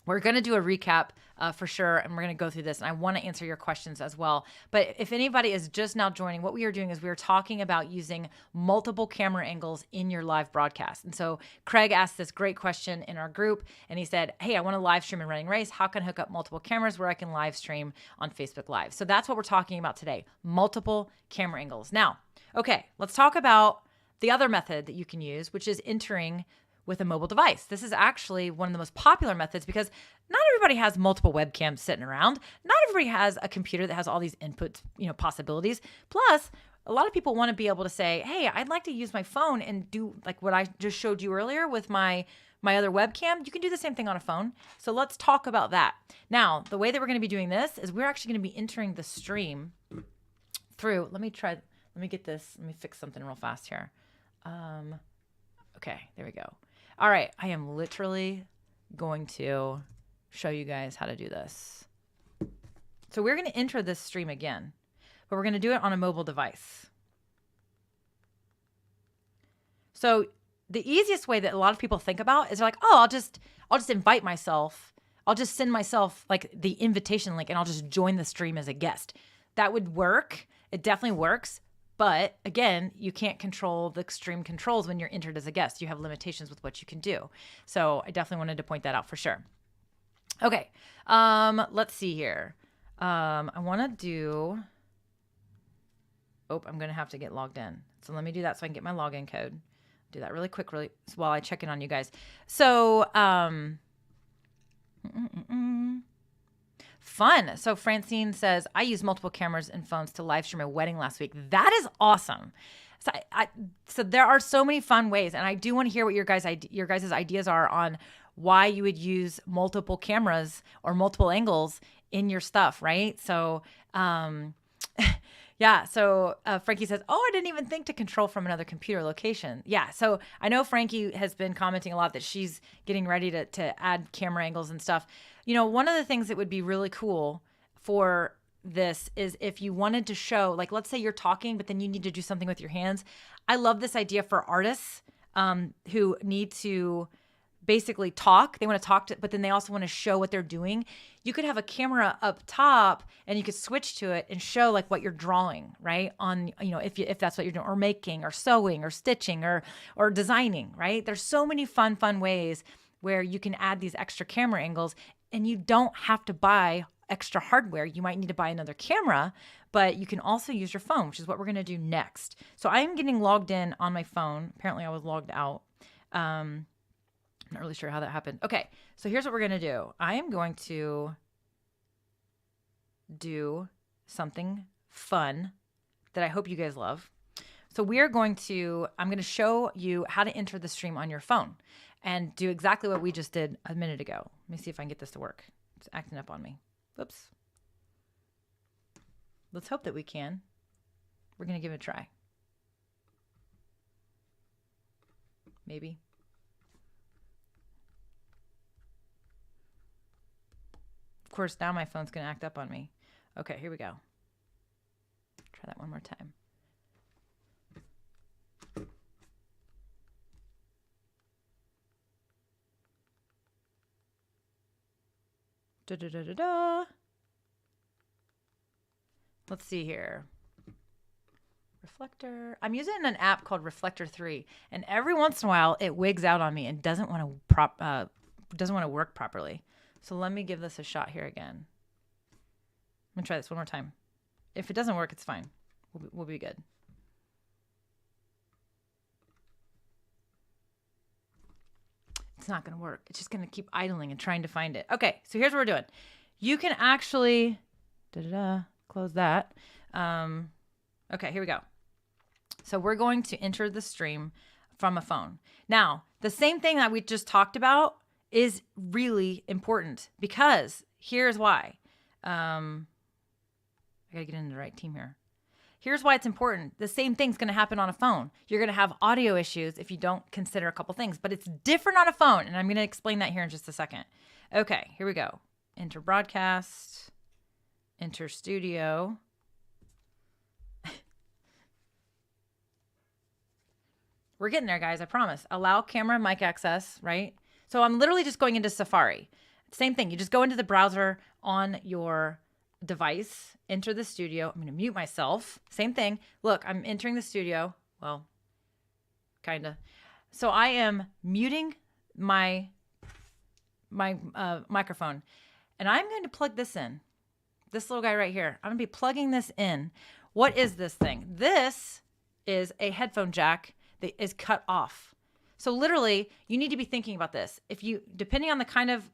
We're going to do a recap for sure, and we're going to go through this, and I want to answer your questions as well. But if anybody is just now joining, what we are doing is we are talking about using multiple camera angles in your live broadcast. And so Craig asked this great question in our group, and he said, hey, I want to live stream in Running Race. How can I hook up multiple cameras where I can live stream on Facebook Live? So that's what we're talking about today, multiple camera angles. Now, okay, let's talk about the other method that you can use, which is entering with a mobile device. This is actually one of the most popular methods because not everybody has multiple webcams sitting around. Not everybody has a computer that has all these input, possibilities. Plus, a lot of people want to be able to say, hey, I'd like to use my phone and do like what I just showed you earlier with my other webcam. You can do the same thing on a phone. So let's talk about that. Now, the way that we're going to be doing this is we're actually going to be entering the stream through, let me get this. Let me fix something real fast here. Okay, there we go. All right, I am literally going to show you guys how to do this. So we're going to enter this stream again, but we're going to do it on a mobile device. So the easiest way that a lot of people think about is they're like, oh, I'll just invite myself. I'll just send myself like the invitation link and I'll just join the stream as a guest. That would work. It definitely works. But again, you can't control the extreme controls when you're entered as a guest. You have limitations with what you can do. So I definitely wanted to point that out for sure. Okay, let's see here. I want to do, I'm going to have to get logged in. So let me do that so I can get my login code. Do that really quick, while I check in on you guys. So, fun. So Francine says, I used multiple cameras and phones to live stream a wedding last week. That is awesome. So there are so many fun ways, and I do want to hear what your guys' ideas are on why you would use multiple cameras or multiple angles in your stuff, right? So, yeah. So Frankie says, oh, I didn't even think to control from another computer location. Yeah. So I know Frankie has been commenting a lot that she's getting ready to add camera angles and stuff. One of the things that would be really cool for this is if you wanted to show, like, let's say you're talking, but then you need to do something with your hands. I love this idea for artists who need to basically talk. They want to talk, but then they also want to show what they're doing. You could have a camera up top and you could switch to it and show like what you're drawing, right? On, if that's what you're doing, or making or sewing or stitching or designing, right? There's so many fun ways where you can add these extra camera angles and you don't have to buy extra hardware. You might need to buy another camera, but you can also use your phone, which is what we're going to do next. So I'm getting logged in on my phone. Apparently I was logged out. I'm not really sure how that happened. Okay, so here's what we're going to do. I am going to do something fun that I hope you guys love. So I'm going to show you how to enter the stream on your phone and do exactly what we just did a minute ago. Let me see if I can get this to work. It's acting up on me. Whoops. Let's hope that we can. We're going to give it a try. Maybe. Of course, now my phone's going to act up on me. Okay, here we go. Try that one more time. Da, da, da, da, da. Let's see here. Reflector. I'm using an app called Reflector 3, and every once in a while it wigs out on me and doesn't want to work properly. So let me give this a shot here again. I'm gonna try this one more time. If it doesn't work, it's fine. We'll be good. It's not gonna work. It's just gonna keep idling and trying to find it. Okay, so here's what we're doing. You can actually close that. Okay, here we go. So we're going to enter the stream from a phone. Now, the same thing that we just talked about is really important because here's why. I gotta get into the right team here. Here's why it's important. The same thing's gonna happen on a phone. You're gonna have audio issues if you don't consider a couple things, but it's different on a phone, and I'm gonna explain that here in just a second. Okay, here we go. Enter broadcast, enter studio. We're getting there, guys, I promise. Allow camera mic access, right? So I'm literally just going into Safari. Same thing, you just go into the browser on your device, enter the studio. I'm gonna mute myself. Same thing. Look, I'm entering the studio. Well, kinda. So I am muting my microphone, and I'm going to plug this in. This little guy right here. I'm gonna be plugging this in. What is this thing? This is a headphone jack that is cut off. So literally, you need to be thinking about this. If you, depending on the kind of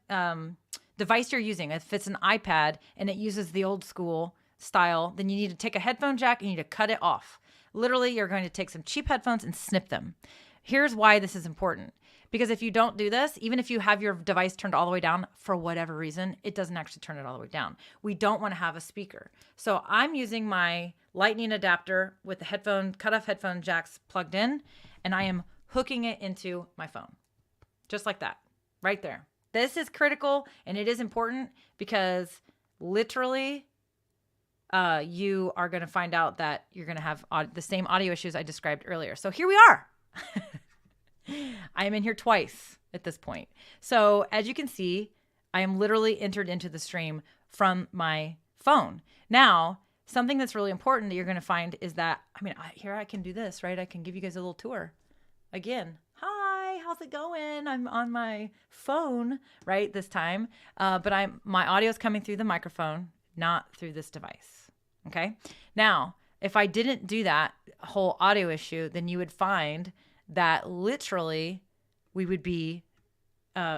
device you're using, if it's an iPad and it uses the old school style, then you need to take a headphone jack and you need to cut it off. Literally, you're going to take some cheap headphones and snip them. Here's why this is important. Because if you don't do this, even if you have your device turned all the way down for whatever reason, it doesn't actually turn it all the way down. We don't want to have a speaker. So I'm using my lightning adapter with the headphone, cut off headphone jacks plugged in, and I am hooking it into my phone. Just like that, right there. This is critical and it is important because literally you are going to find out that you're going to have the same audio issues I described earlier. So here we are. I am in here twice at this point. So as you can see, I am literally entered into the stream from my phone. Now, something that's really important that you're going to find is that, here I can do this, right? I can give you guys a little tour. Again, hi, how's it going? I'm on my phone, right, this time. But my audio is coming through the microphone, not through this device, okay? Now, if I didn't do that whole audio issue, then you would find that literally we would be,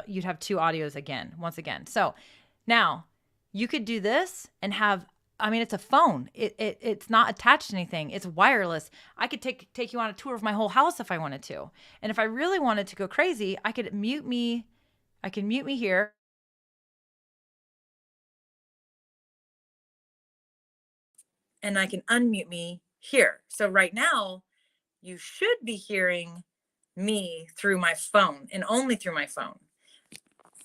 you'd have two audios once again. So now you could do this and have, it's a phone. It's not attached to anything. It's wireless. I could take you on a tour of my whole house if I wanted to. And if I really wanted to go crazy, I could mute me. I can mute me here. And I can unmute me here. So right now, you should be hearing me through my phone and only through my phone.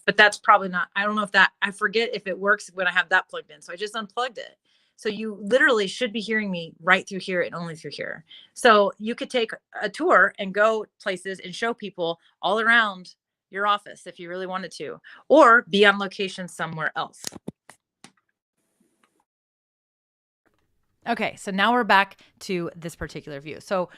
But that's probably not, I don't know if that, I forget if it works when I have that plugged in. So I just unplugged it. So you literally should be hearing me right through here and only through here. So you could take a tour and go places and show people all around your office if you really wanted to, or be on location somewhere else. Okay, so now we're back to this particular view. So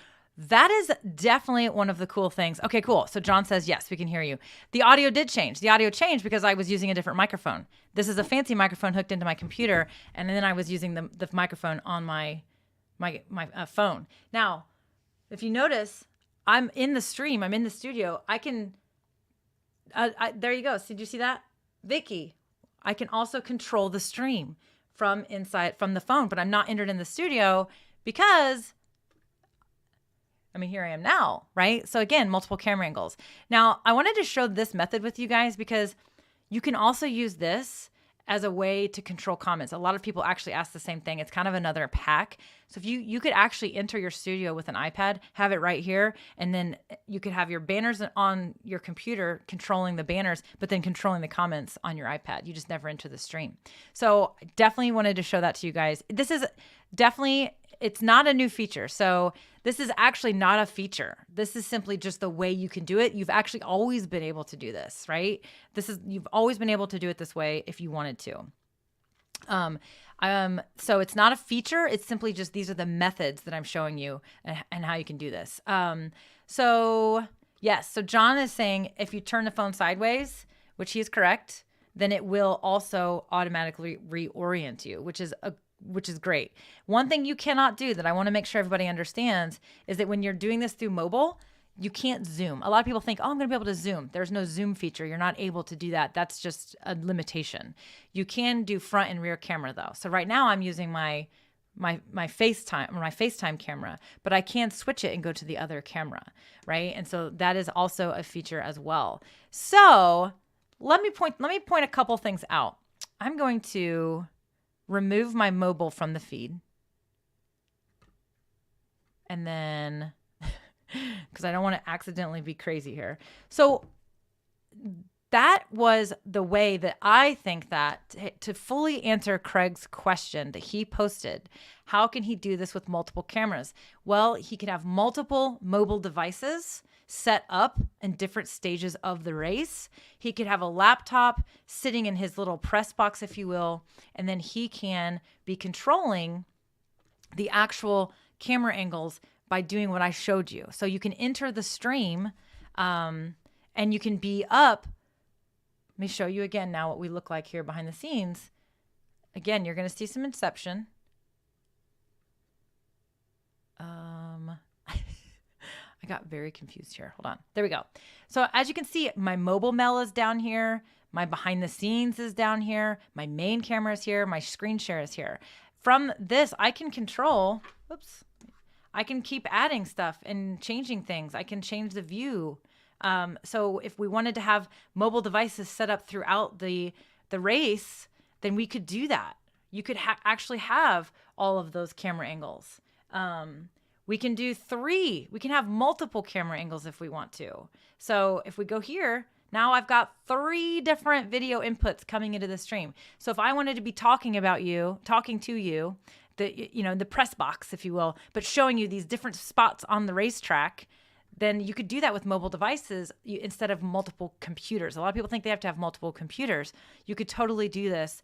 that is definitely one of the cool things. Okay, cool. So John says, yes, we can hear you. The audio did change. The audio changed because I was using a different microphone. This is a fancy microphone hooked into my computer, and then I was using the microphone on my phone. Now, if you notice, I'm in the stream. I'm in the studio. I can, there you go. So did you see that? Vicky, I can also control the stream from the phone, but I'm not entered in the studio because here I am now, right? So again, multiple camera angles. Now, I wanted to show this method with you guys because you can also use this as a way to control comments. A lot of people actually ask the same thing. It's kind of another pack. So if you could actually enter your studio with an iPad, have it right here, and then you could have your banners on your computer controlling the banners, but then controlling the comments on your iPad. You just never enter the stream. So I definitely wanted to show that to you guys. This is definitely, it's not a new feature. So this is actually not a feature. This is simply just the way you can do it. You've actually always been able to do this, right? You've always been able to do it this way if you wanted to. So it's not a feature. It's simply just, these are the methods that I'm showing you and how you can do this. So yes. So John is saying if you turn the phone sideways, which he is correct, then it will also automatically reorient you, which is great. One thing you cannot do that I want to make sure everybody understands is that when you're doing this through mobile, you can't zoom. A lot of people think, oh, I'm going to be able to zoom. There's no zoom feature. You're not able to do that. That's just a limitation. You can do front and rear camera though. So right now I'm using my FaceTime camera, but I can switch it and go to the other camera, right? And so that is also a feature as well. So let me point a couple things out. I'm going to remove my mobile from the feed. And then, because I don't want to accidentally be crazy here. So that was the way that I think that to fully answer Craig's question that he posted, how can he do this with multiple cameras? Well, he could have multiple mobile devices set up in different stages of the race. He could have a laptop sitting in his little press box, if you will, and then he can be controlling the actual camera angles by doing what I showed you. So you can enter the stream and you can be up. Let me show you again now what we look like here behind the scenes. Again, you're going to see some inception. I got very confused here. Hold on. There we go. So as you can see, my mobile Mel is down here. My behind the scenes is down here. My main camera is here. My screen share is here. From this, I can control, I can keep adding stuff and changing things. I can change the view. So if we wanted to have mobile devices set up throughout the race, then we could do that. You could actually have all of those camera angles. We can do 3. We can have multiple camera angles if we want to. So if we go here, now I've got 3 different video inputs coming into the stream. So if I wanted to be talking to you, the press box, if you will, but showing you these different spots on the racetrack, then you could do that with mobile devices instead of multiple computers. A lot of people think they have to have multiple computers. You could totally do this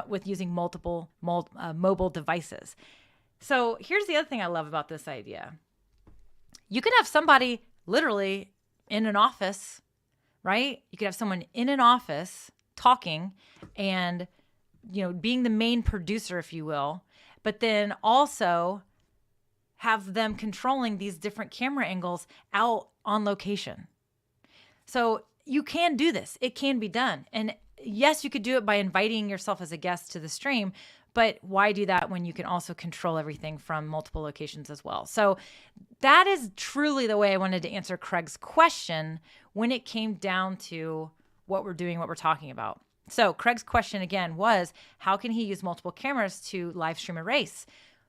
with using multiple mobile devices. So here's the other thing I love about this idea. You could have somebody literally in an office, right? You could have someone in an office talking and, being the main producer, if you will, but then also have them controlling these different camera angles out on location. So you can do this. It can be done. And yes, you could do it by inviting yourself as a guest to the stream, but why do that when you can also control everything from multiple locations as well? So that is truly the way I wanted to answer Craig's question when it came down to what we're doing, what we're talking about. So Craig's question again was, how can he use multiple cameras to live stream a race?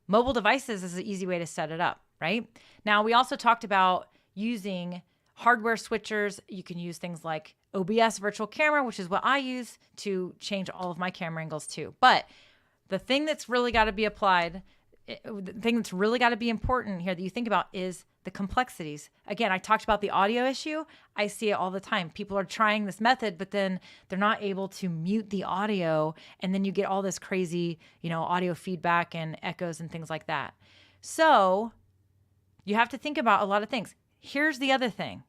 Mobile devices is an easy way to set it up, right? Now, we also talked about using hardware switchers. You can use things like OBS virtual camera, which is what I use to change all of my camera angles too. But the thing that's really got to be applied, the thing that's really got to be important here that you think about is the complexities. Again, I talked about the audio issue. I see it all the time. People are trying this method, but then they're not able to mute the audio. And then you get all this crazy, audio feedback and echoes and things like that. So you have to think about a lot of things. Here's the other thing.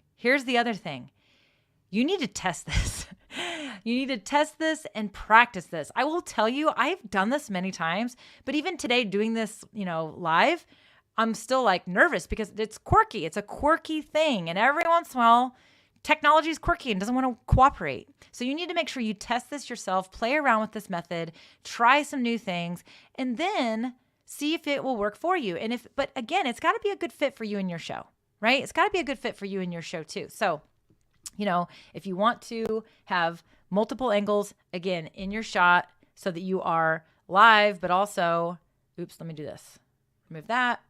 You need to test this. You need to test this and practice this. I will tell you, I've done this many times, but even today doing this, live, I'm still nervous because it's quirky. It's a quirky thing. And every once in a while, technology is quirky and doesn't want to cooperate. So you need to make sure you test this yourself, play around with this method, try some new things, and then see if it will work for you. But again, it's got to be a good fit for you and your show, right? It's got to be a good fit for you and your show too. So, if you want to have multiple angles, again, in your shot, so that you are live, but also, oops, let me do this. Remove that.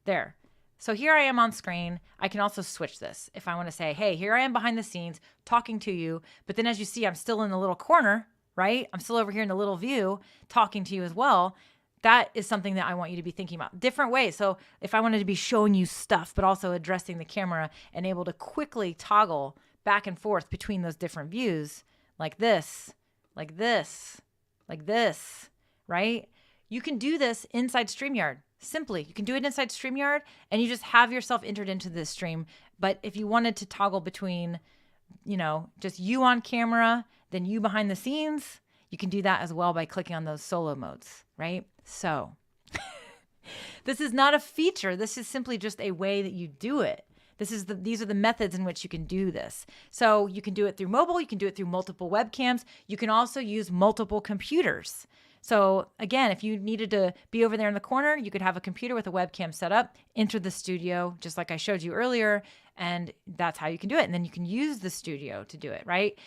There. So here I am on screen. I can also switch this if I want to say, hey, here I am behind the scenes talking to you. But then as you see, I'm still in the little corner, right? I'm still over here in the little view talking to you as well. That is something that I want you to be thinking about. Different ways. So if I wanted to be showing you stuff, but also addressing the camera and able to quickly toggle back and forth between those different views, like this, like this, like this, right? You can do this inside StreamYard. Simply, you can do it inside StreamYard and you just have yourself entered into this stream. But if you wanted to toggle between, just you on camera, then you behind the scenes, you can do that as well by clicking on those solo modes, right? So this is not a feature. This is simply just a way that you do it. These are the methods in which you can do this. So you can do it through mobile. You can do it through multiple webcams. You can also use multiple computers. So again, if you needed to be over there in the corner, you could have a computer with a webcam set up, enter the studio, just like I showed you earlier, and that's how you can do it. And then you can use the studio to do it, right?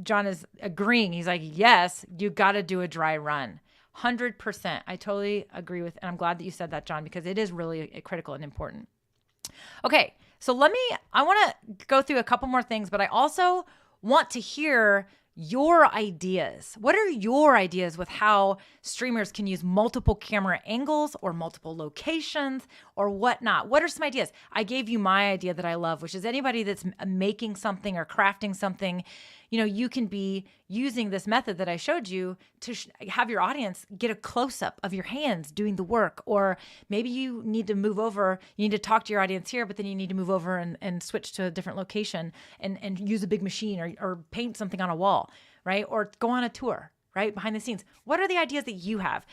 John is agreeing. He's like, yes, you got to do a dry run. 100%. I totally agree with, and I'm glad that you said that, John, because it is really critical and important. Okay, so I want to go through a couple more things, but I also want to hear your ideas. What are your ideas with how streamers can use multiple camera angles or multiple locations or whatnot? What are some ideas? I gave you my idea that I love, which is anybody that's making something or crafting something, you can be using this method that I showed you to have your audience get a close-up of your hands doing the work. Or maybe you need to move over, you need to talk to your audience here, but then you need to move over and switch to a different location and use a big machine or paint something on a wall, right? Or go on a tour, right? Behind the scenes. What are the ideas that you have?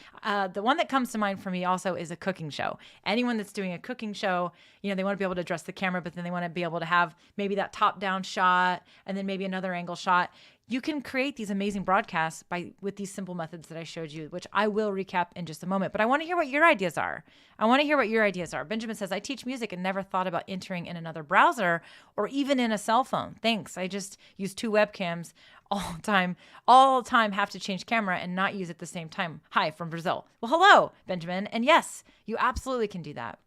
The one that comes to mind for me also is a cooking show. Anyone that's doing a cooking show, they want to be able to address the camera, but then they want to be able to have maybe that top-down shot and then maybe another angle shot. You can create these amazing broadcasts with these simple methods that I showed you, which I will recap in just a moment. But I want to hear what your ideas are. Benjamin says, I teach music and never thought about entering in another browser or even in a cell phone. Thanks. I just use 2 webcams all the time, have to change camera and not use it at the same time. Hi, from Brazil. Well, hello, Benjamin. And yes, you absolutely can do that.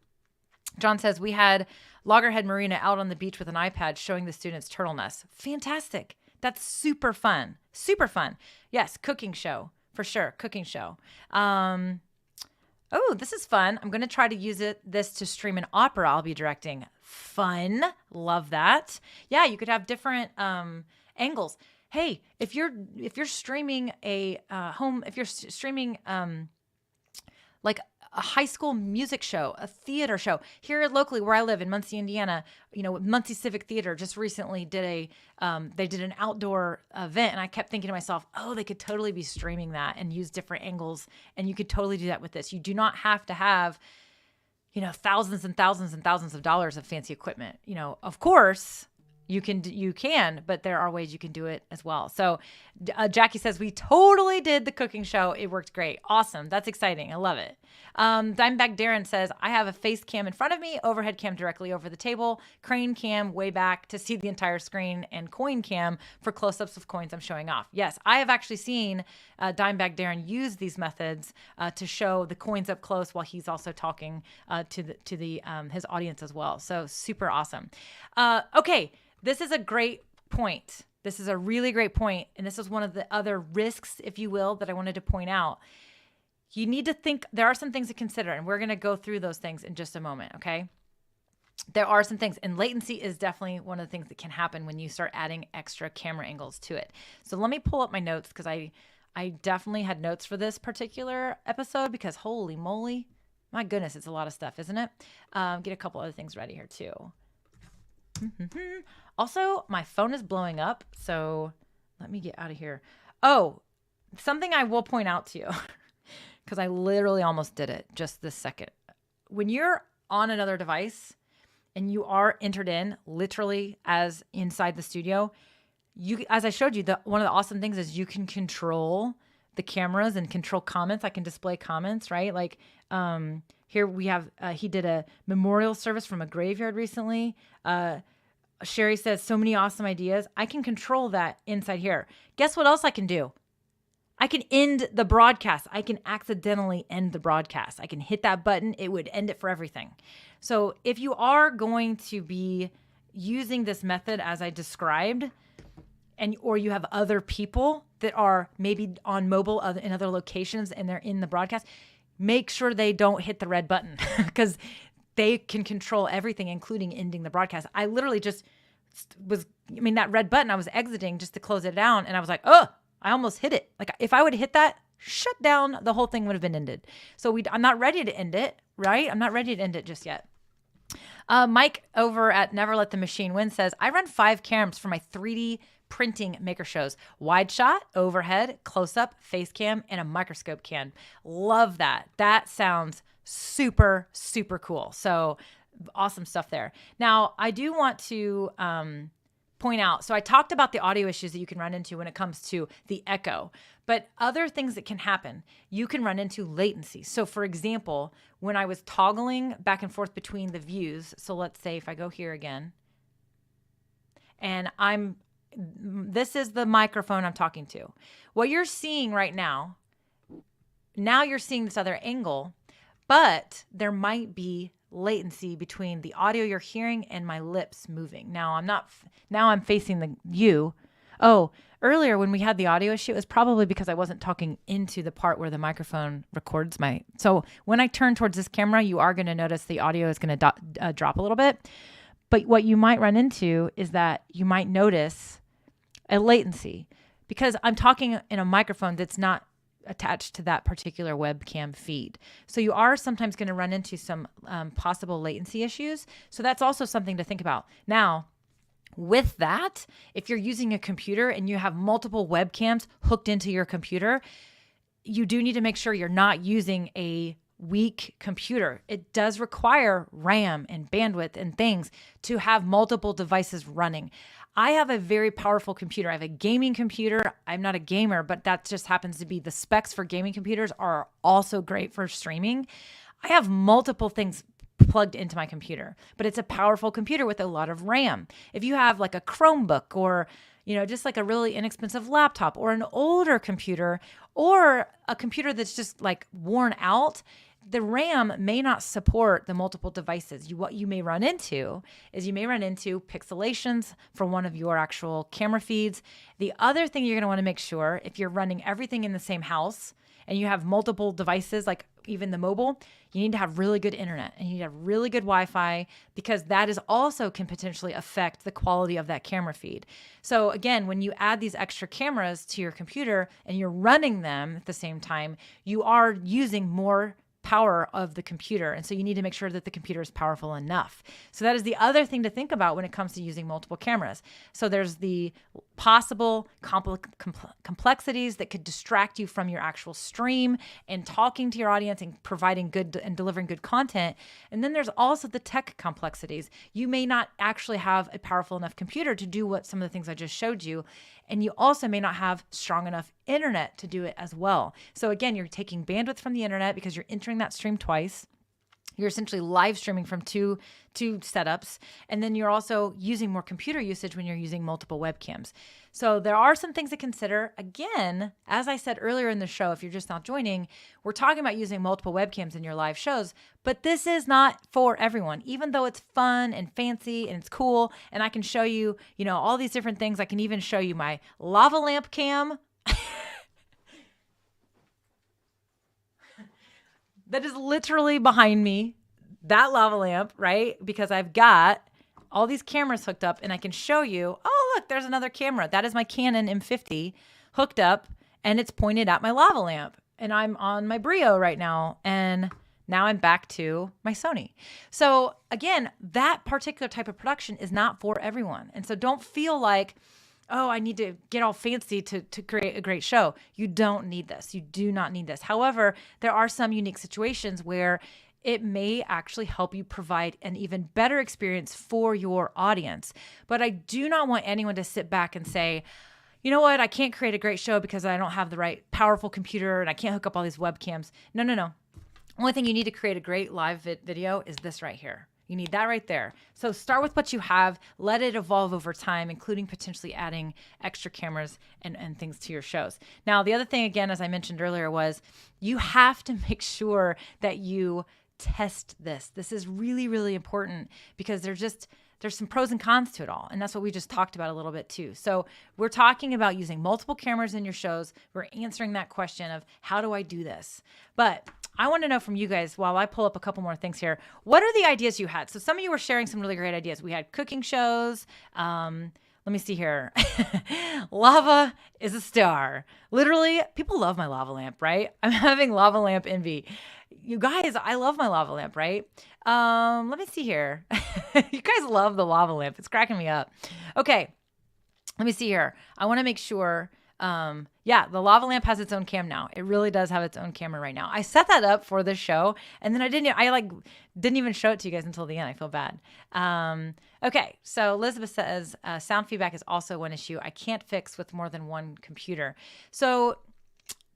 John says, we had Loggerhead Marina out on the beach with an iPad showing the students turtle nests. Fantastic. That's super fun. Super fun. Yes, cooking show, for sure. Cooking show. Oh, this is fun. I'm going to try to use this to stream an opera I'll be directing. Fun. Love that. Yeah, you could have different angles. Hey, if you're streaming like a high school music show, a theater show here locally where I live in Muncie, Indiana, Muncie Civic Theater just recently did they did an outdoor event, and I kept thinking to myself, oh, they could totally be streaming that and use different angles, and you could totally do that with this. You do not have to have, thousands and thousands and thousands of dollars of fancy equipment. Of course, you can, but there are ways you can do it as well. So Jackie says, we totally did the cooking show. It worked great. Awesome. That's exciting. I love it. Dimeback Darren says, I have a face cam in front of me, overhead cam directly over the table, crane cam way back to see the entire screen, and coin cam for close-ups of coins I'm showing off. Yes, I have actually seen Dimeback Darren use these methods to show the coins up close while he's also talking to his audience as well. So super awesome. Okay. This is a great point. This is a really great point. And this is one of the other risks, if you will, that I wanted to point out. You need to think, there are some things to consider, and we're going to go through those things in just a moment, okay? There are some things, and latency is definitely one of the things that can happen when you start adding extra camera angles to it. So let me pull up my notes, because I definitely had notes for this particular episode, because holy moly, my goodness, it's a lot of stuff, isn't it? Get a couple other things ready here too. Also, my phone is blowing up, so let me get out of here. Oh, something I will point out to you, because I literally almost did it just this second. When you're on another device and you are entered in literally as inside the studio, as I showed you, one of the awesome things is you can control the cameras and control comments. I can display comments, right? Like here we have, he did a memorial service from a graveyard recently. Sherry says, so many awesome ideas. I can control that inside here. Guess what else I can do? I can end the broadcast. I can accidentally end the broadcast. I can hit that button. It would end it for everything. So if you are going to be using this method as I described, or you have other people that are maybe on mobile in other locations and they're in the broadcast, make sure they don't hit the red button because they can control everything, including ending the broadcast. I literally just that red button, I was exiting just to close it down, and I was like, oh, I almost hit it. Like if I would have hit that, shut down, the whole thing would have been ended. So I'm not ready to end it, right? I'm not ready to end it just yet. Mike over at Never Let the Machine Win says, I run 5 cameras for my 3D printing maker shows: wide shot, overhead, close up, face cam, and a microscope cam. Love that. That sounds super, super cool. So awesome stuff there. Now, I do want to point out, so I talked about the audio issues that you can run into when it comes to the echo, but other things that can happen, you can run into latency. So for example, when I was toggling back and forth between the views, so let's say if I go here again, and this is the microphone I'm talking to. What you're seeing right now you're seeing this other angle, but there might be latency between the audio you're hearing and my lips moving. Now I'm facing you. Oh, earlier when we had the audio issue, it was probably because I wasn't talking into the part where the microphone records so when I turn towards this camera, you are going to notice the audio is going to drop a little bit. But what you might run into is that you might notice a latency because I'm talking in a microphone that's not attached to that particular webcam feed. So you are sometimes going to run into some possible latency issues. So that's also something to think about. Now, with that, if you're using a computer and you have multiple webcams hooked into your computer, you do need to make sure you're not using a weak computer. It does require RAM and bandwidth and things to have multiple devices running. I have a very powerful computer. I have a gaming computer. I'm not a gamer, but that just happens to be the specs for gaming computers are also great for streaming. I have multiple things plugged into my computer, but it's a powerful computer with a lot of RAM. If you have like a Chromebook or just like a really inexpensive laptop or an older computer or a computer that's just like worn out, the RAM may not support the multiple devices. What you may run into is pixelations for one of your actual camera feeds. The other thing you're going to want to make sure, if you're running everything in the same house and you have multiple devices, like even the mobile, you need to have really good internet and you need to have really good Wi-Fi because that is also can potentially affect the quality of that camera feed. So again, when you add these extra cameras to your computer and you're running them at the same time, you are using more power of the computer. And so you need to make sure that the computer is powerful enough. So that is the other thing to think about when it comes to using multiple cameras. So there's the possible complexities that could distract you from your actual stream and talking to your audience and providing good and delivering good content. And then there's also the tech complexities. You may not actually have a powerful enough computer to do what some of the things I just showed you. And you also may not have strong enough internet to do it as well. So again, you're taking bandwidth from the internet because you're entering that stream twice. You're essentially live streaming from two setups. And then you're also using more computer usage when you're using multiple webcams. So there are some things to consider. Again, as I said earlier in the show, if you're just not joining, we're talking about using multiple webcams in your live shows, but this is not for everyone. Even though it's fun and fancy and it's cool, and I can show you, all these different things. I can even show you my lava lamp cam. That is literally behind me, that lava lamp, right? Because I've got all these cameras hooked up and I can show you, oh, look, there's another camera. That is my Canon M50 hooked up and it's pointed at my lava lamp. And I'm on my Brio right now. And now I'm back to my Sony. So again, that particular type of production is not for everyone. And so don't feel like, oh, I need to get all fancy to create a great show. You don't need this. You do not need this. However, there are some unique situations where it may actually help you provide an even better experience for your audience. But I do not want anyone to sit back and say, you know what, I can't create a great show because I don't have the right powerful computer and I can't hook up all these webcams. No. Only thing you need to create a great live video is this right here. You need that right there. So start with what you have, let it evolve over time, including potentially adding extra cameras and things to your shows. Now, the other thing, again, as I mentioned earlier, was you have to make sure that you test this. This is really, really important because there's some pros and cons to it all. And that's what we just talked about a little bit too. So we're talking about using multiple cameras in your shows. We're answering that question of how do I do this? But I want to know from you guys, while I pull up a couple more things here, what are the ideas you had? So some of you were sharing some really great ideas. We had cooking shows. Let me see here. Lava is a star. Literally, people love my lava lamp, right? I'm having lava lamp envy. You guys, I love my lava lamp, right? Let me see here. You guys love the lava lamp. It's cracking me up. Okay. Let me see here. I want to make sure. Yeah, the lava lamp has its own cam now. It really does have its own camera right now. I set that up for this show, and then I didn't even show it to you guys until the end. I feel bad. Okay, so Elizabeth says sound feedback is also one issue I can't fix with more than one computer. So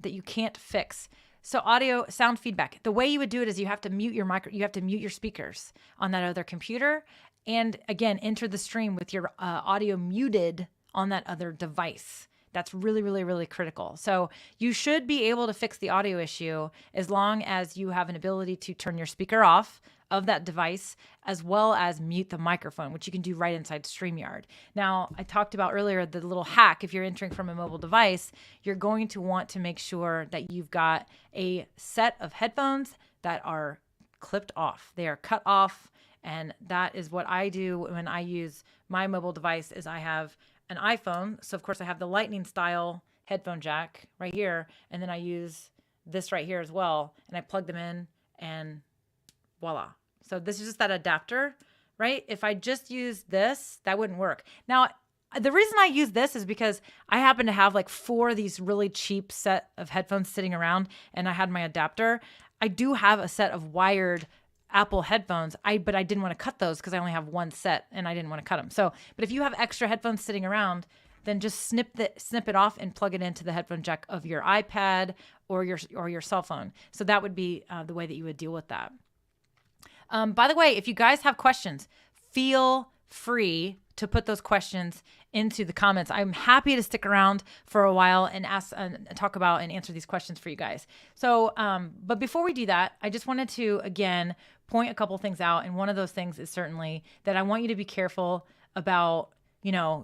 that you can't fix. So audio sound feedback. The way you would do it is you have to mute your you have to mute your speakers on that other computer, and again enter the stream with your audio muted on that other device. That's really, really, really critical. So you should be able to fix the audio issue as long as you have an ability to turn your speaker off of that device, as well as mute the microphone, which you can do right inside StreamYard. Now, I talked about earlier the little hack. If you're entering from a mobile device, you're going to want to make sure that you've got a set of headphones that are clipped off. They are cut off. And that is what I do when I use my mobile device. Is I have an iPhone. So of course I have the lightning style headphone jack right here. And then I use this right here as well. And I plug them in and voila. So this is just that adapter, right? If I just use this, that wouldn't work. Now, the reason I use this is because I happen to have like 4 of these really cheap set of headphones sitting around, and I had my adapter. I do have a set of wired Apple headphones, but I didn't want to cut those because I only have one set and I didn't want to cut them. So, but if you have extra headphones sitting around, then just snip it off and plug it into the headphone jack of your iPad or your cell phone. So that would be the way that you would deal with that. By the way, if you guys have questions, feel free to put those questions into the comments. I'm happy to stick around for a while and talk about and answer these questions for you guys. So, but before we do that, I just wanted to, again, point a couple things out. And one of those things is certainly that I want you to be careful about,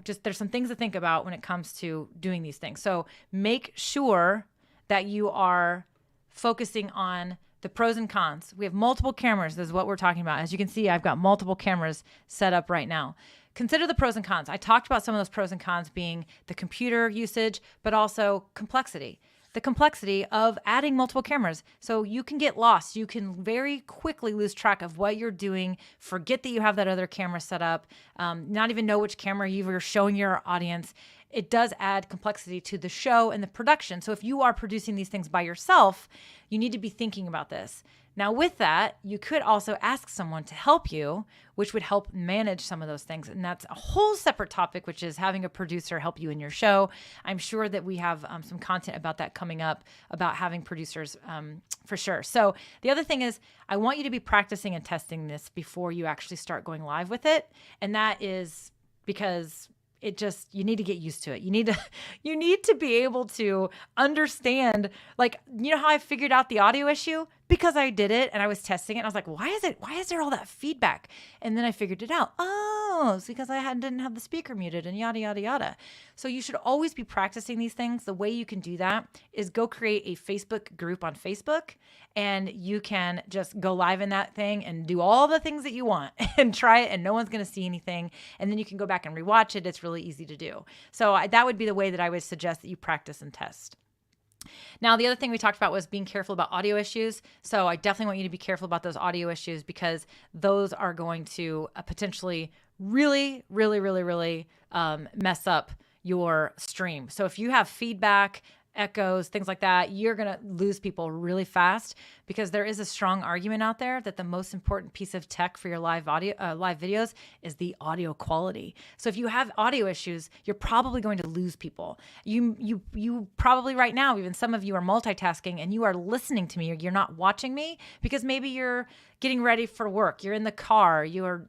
just there's some things to think about when it comes to doing these things. So make sure that you are focusing on the pros and cons. We have multiple cameras. This is what we're talking about. As you can see, I've got multiple cameras set up right now. Consider the pros and cons. I talked about some of those pros and cons being the computer usage, but also complexity. The complexity of adding multiple cameras. So you can get lost. You can very quickly lose track of what you're doing, forget that you have that other camera set up, not even know which camera you're showing your audience. It does add complexity to the show and the production. So if you are producing these things by yourself, you need to be thinking about this. Now with that, you could also ask someone to help you, which would help manage some of those things. And that's a whole separate topic, which is having a producer help you in your show. I'm sure that we have some content about that coming up, about having producers for sure. So the other thing is I want you to be practicing and testing this before you actually start going live with it. And that is because you need to get used to it. You need to be able to understand, how I figured out the audio issue? Because I did it and I was testing it and I was like, why is there all that feedback? And then I figured it out. Oh, it's because I didn't have the speaker muted and yada, yada, yada. So you should always be practicing these things. The way you can do that is go create a Facebook group on Facebook, and you can just go live in that thing and do all the things that you want and try it, and no one's going to see anything. And then you can go back and rewatch it. It's really easy to do. So that would be the way that I would suggest that you practice and test. Now, the other thing we talked about was being careful about audio issues. So I definitely want you to be careful about those audio issues because those are going to potentially really, really, really, really mess up your stream. So if you have feedback, echoes, things like that, you're going to lose people really fast, because there is a strong argument out there that the most important piece of tech for your live videos is the audio quality. So if you have audio issues, you're probably going to lose people. You probably right now, even some of you are multitasking and you are listening to me, or you're not watching me because maybe you're getting ready for work. You're in the car, you're,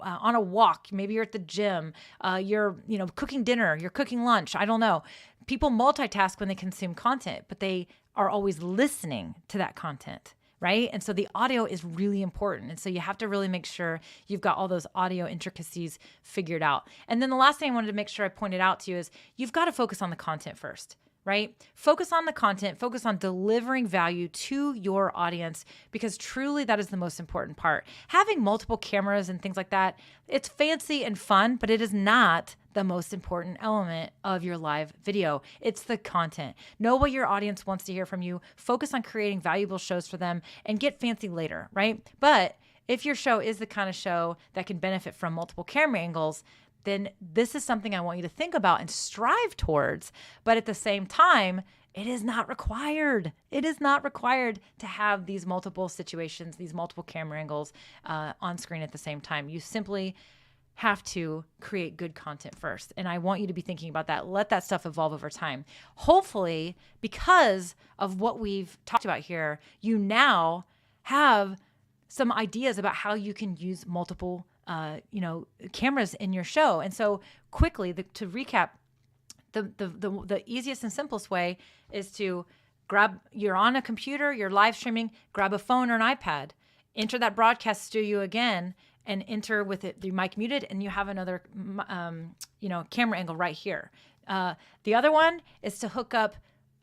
on a walk, maybe you're at the gym, you're, cooking dinner, you're cooking lunch. I don't know. People multitask when they consume content, but they are always listening to that content, right? And so the audio is really important. And so you have to really make sure you've got all those audio intricacies figured out. And then the last thing I wanted to make sure I pointed out to you is you've got to focus on the content first, right? Focus on the content, focus on delivering value to your audience, because truly that is the most important part. Having multiple cameras and things like that, it's fancy and fun, but it is not the most important element of your live video. It's the content. Know what your audience wants to hear from you. Focus on creating valuable shows for them and get fancy later, right? But if your show is the kind of show that can benefit from multiple camera angles, then this is something I want you to think about and strive towards. But at the same time, it is not required. It is not required to have these multiple situations, these multiple camera angles on screen at the same time. You simply have to create good content first. And I want you to be thinking about that. Let that stuff evolve over time. Hopefully, because of what we've talked about here, you now have some ideas about how you can use multiple cameras in your show. And so quickly, to recap, the easiest and simplest way is to you're on a computer, you're live streaming, grab a phone or an iPad, enter that broadcast studio again, and enter with the mic muted, and you have another camera angle right here. The other one is to hook up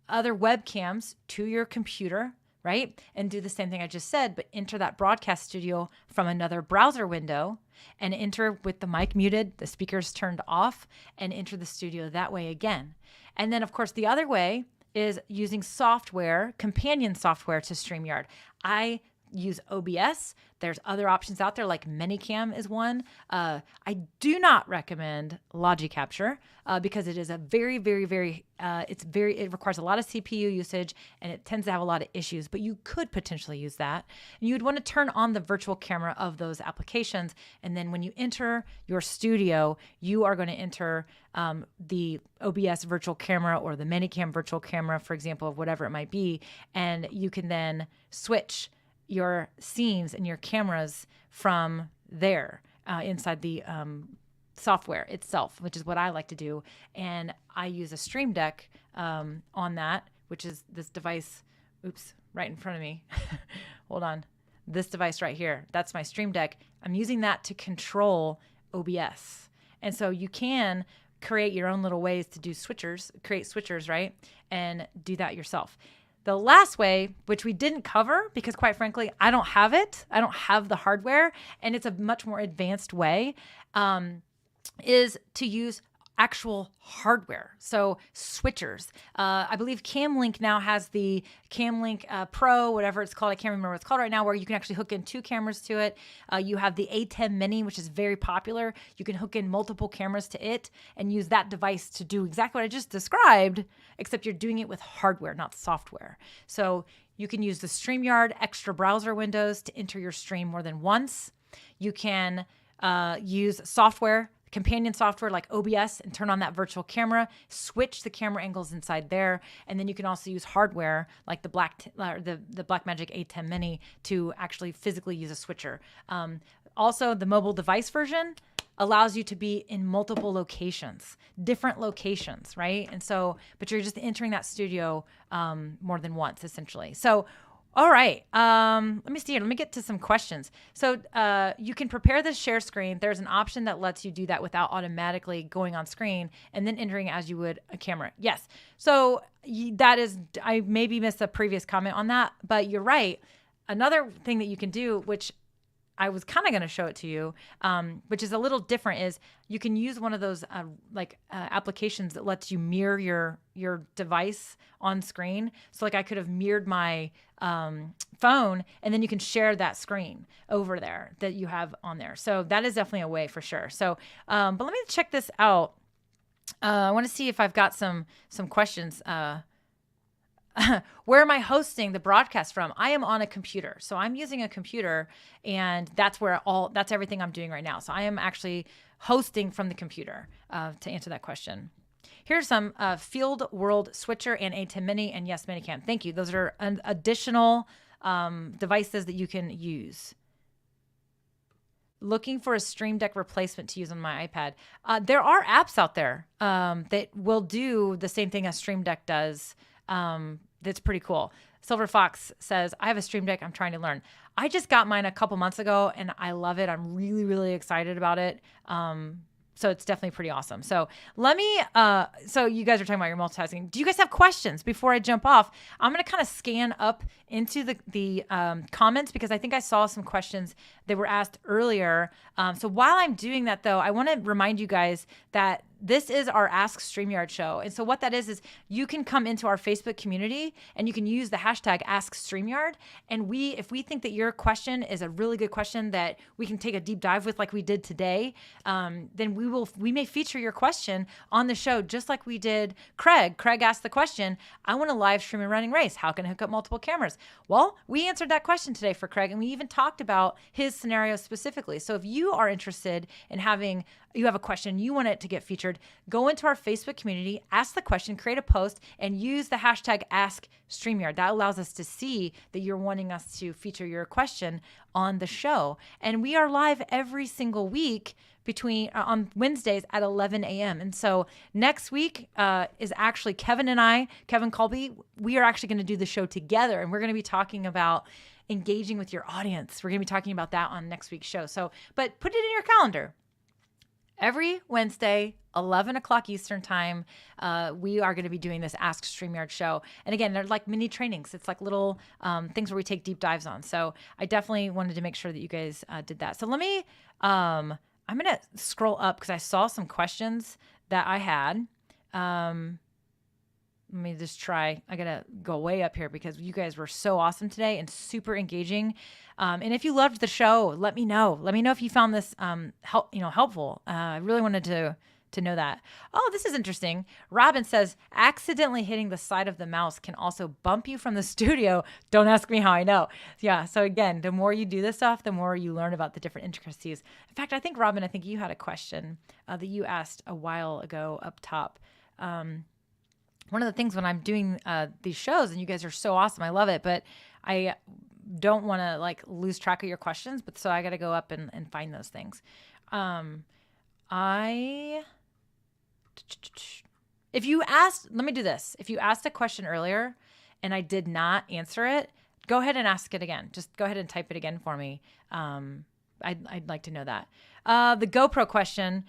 other webcams to your computer, right? And do the same thing I just said, but enter that broadcast studio from another browser window and enter with the mic muted, the speakers turned off, and enter the studio that way again. And then, of course, the other way is using software, companion software to StreamYard. I use OBS. There's other options out there, like Minicam is one. I do not recommend Logic Capture because it is a very, very, very, it requires a lot of CPU usage and it tends to have a lot of issues, but you could potentially use that. And you'd want to turn on the virtual camera of those applications. And then when you enter your studio, you are going to enter the OBS virtual camera or the Minicam virtual camera, for example, of whatever it might be. And you can then switch your scenes and your cameras from there inside the software itself, which is what I like to do. And I use a Stream Deck on that, which is this device, right in front of me. Hold on. This device right here, that's my Stream Deck. I'm using that to control OBS. And so you can create your own little ways to do create switchers, right? And do that yourself. The last way, which we didn't cover because quite frankly, I don't have it. I don't have the hardware, and it's a much more advanced way, is to use actual hardware. So switchers. I believe CamLink now has the CamLink Pro, whatever it's called. I can't remember what it's called right now, where you can actually hook in 2 cameras to it. You have the A10 Mini, which is very popular. You can hook in multiple cameras to it and use that device to do exactly what I just described, except you're doing it with hardware, not software. So you can use the StreamYard extra browser windows to enter your stream more than once. You can use software, companion software like OBS, and turn on that virtual camera, switch the camera angles inside there, and then you can also use hardware like the Blackmagic A10 Mini to actually physically use a switcher. Also, the mobile device version allows you to be in multiple locations, different locations, right? And so, but you're just entering that studio more than once, essentially. So, all right, let me see here. Let me get to some questions. So you can prepare the share screen. There's an option that lets you do that without automatically going on screen and then entering as you would a camera. Yes. So that is, I maybe missed a previous comment on that, but you're right. Another thing that you can do, which I was kind of going to show it to you, which is a little different, is you can use one of those applications that lets you mirror your device on screen. So like I could have mirrored my phone, and then you can share that screen over there that you have on there. So that is definitely a way for sure. So, but let me check this out. I want to see if I've got some questions where am I hosting the broadcast from? I am on a computer. So I'm using a computer, and that's everything I'm doing right now. So I am actually hosting from the computer to answer that question. Here's some Field World Switcher and a Hdmi and yes, Minicam. Thank you. Those are additional devices that you can use. Looking for a Stream Deck replacement to use on my iPad. There are apps out there that will do the same thing as Stream Deck does. That's pretty cool. Silver Fox says, I have a Stream Deck. I'm trying to learn. I just got mine a couple months ago and I love it. I'm really, really excited about it. So it's definitely pretty awesome. So let me, so you guys are talking about your multitasking. Do you guys have questions before I jump off? I'm going to kind of scan up into the comments because I think I saw some questions that were asked earlier. So while I'm doing that though, I want to remind you guys that this is our Ask StreamYard show. And so what that is you can come into our Facebook community and you can use the hashtag Ask StreamYard. And if we think that your question is a really good question that we can take a deep dive with like we did today, then we may feature your question on the show just like we did Craig. Craig asked the question, I want to live stream a running race. How can I hook up multiple cameras? Well, we answered that question today for Craig and we even talked about his scenario specifically. So if you are interested in you have a question, you want it to get featured, go into our Facebook community, ask the question, create a post, and use the hashtag Ask StreamYard. That allows us to see that you're wanting us to feature your question on the show. And we are live every single week on Wednesdays at 11 a.m. And so next week is actually Kevin Colby, we are actually going to do the show together, and we're going to be talking about engaging with your audience. We're going to be talking about that on next week's show. But put it in your calendar. Every Wednesday, 11 o'clock Eastern time, we are going to be doing this Ask StreamYard show. And again, they're like mini trainings. It's like little things where we take deep dives on. So I definitely wanted to make sure that you guys did that. So let me, I'm going to scroll up because I saw some questions that I had. Let me just try. I got to go way up here because you guys were so awesome today and super engaging. And if you loved the show, let me know. Let me know if you found this helpful. I really wanted to know that. Oh, this is interesting. Robin says, accidentally hitting the side of the mouse can also bump you from the studio. Don't ask me how I know. Yeah. So again, the more you do this stuff, the more you learn about the different intricacies. In fact, Robin, I think you had a question that you asked a while ago up top. One of the things when I'm doing these shows, and you guys are so awesome, I love it, but I don't want to lose track of your questions, but so I got to go up and find those things. If you asked a question earlier and I did not answer it, go ahead and ask it again. Just go ahead and type it again for me. I'd like to know that. The GoPro question.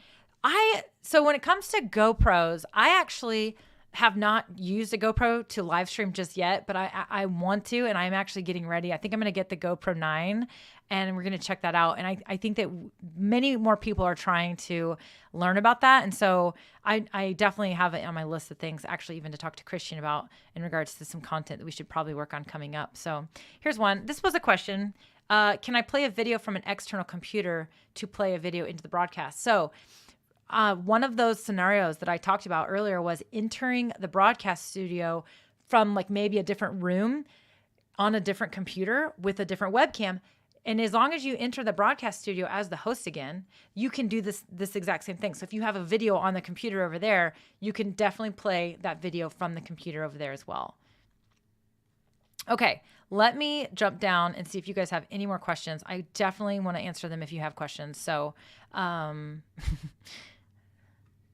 So when it comes to GoPros, I actually have not used a GoPro to live stream just yet, but I want to, and I'm actually getting ready. I think I'm going to get the GoPro 9 and we're going to check that out. And I think that many more people are trying to learn about that. And so I definitely have it on my list of things actually even to talk to Christian about in regards to some content that we should probably work on coming up. So here's one. This was a question. Can I play a video from an external computer to play a video into the broadcast? So one of those scenarios that I talked about earlier was entering the broadcast studio from maybe a different room on a different computer with a different webcam. And as long as you enter the broadcast studio as the host again, you can do this exact same thing. So if you have a video on the computer over there, you can definitely play that video from the computer over there as well. Okay, let me jump down and see if you guys have any more questions. I definitely want to answer them if you have questions. So,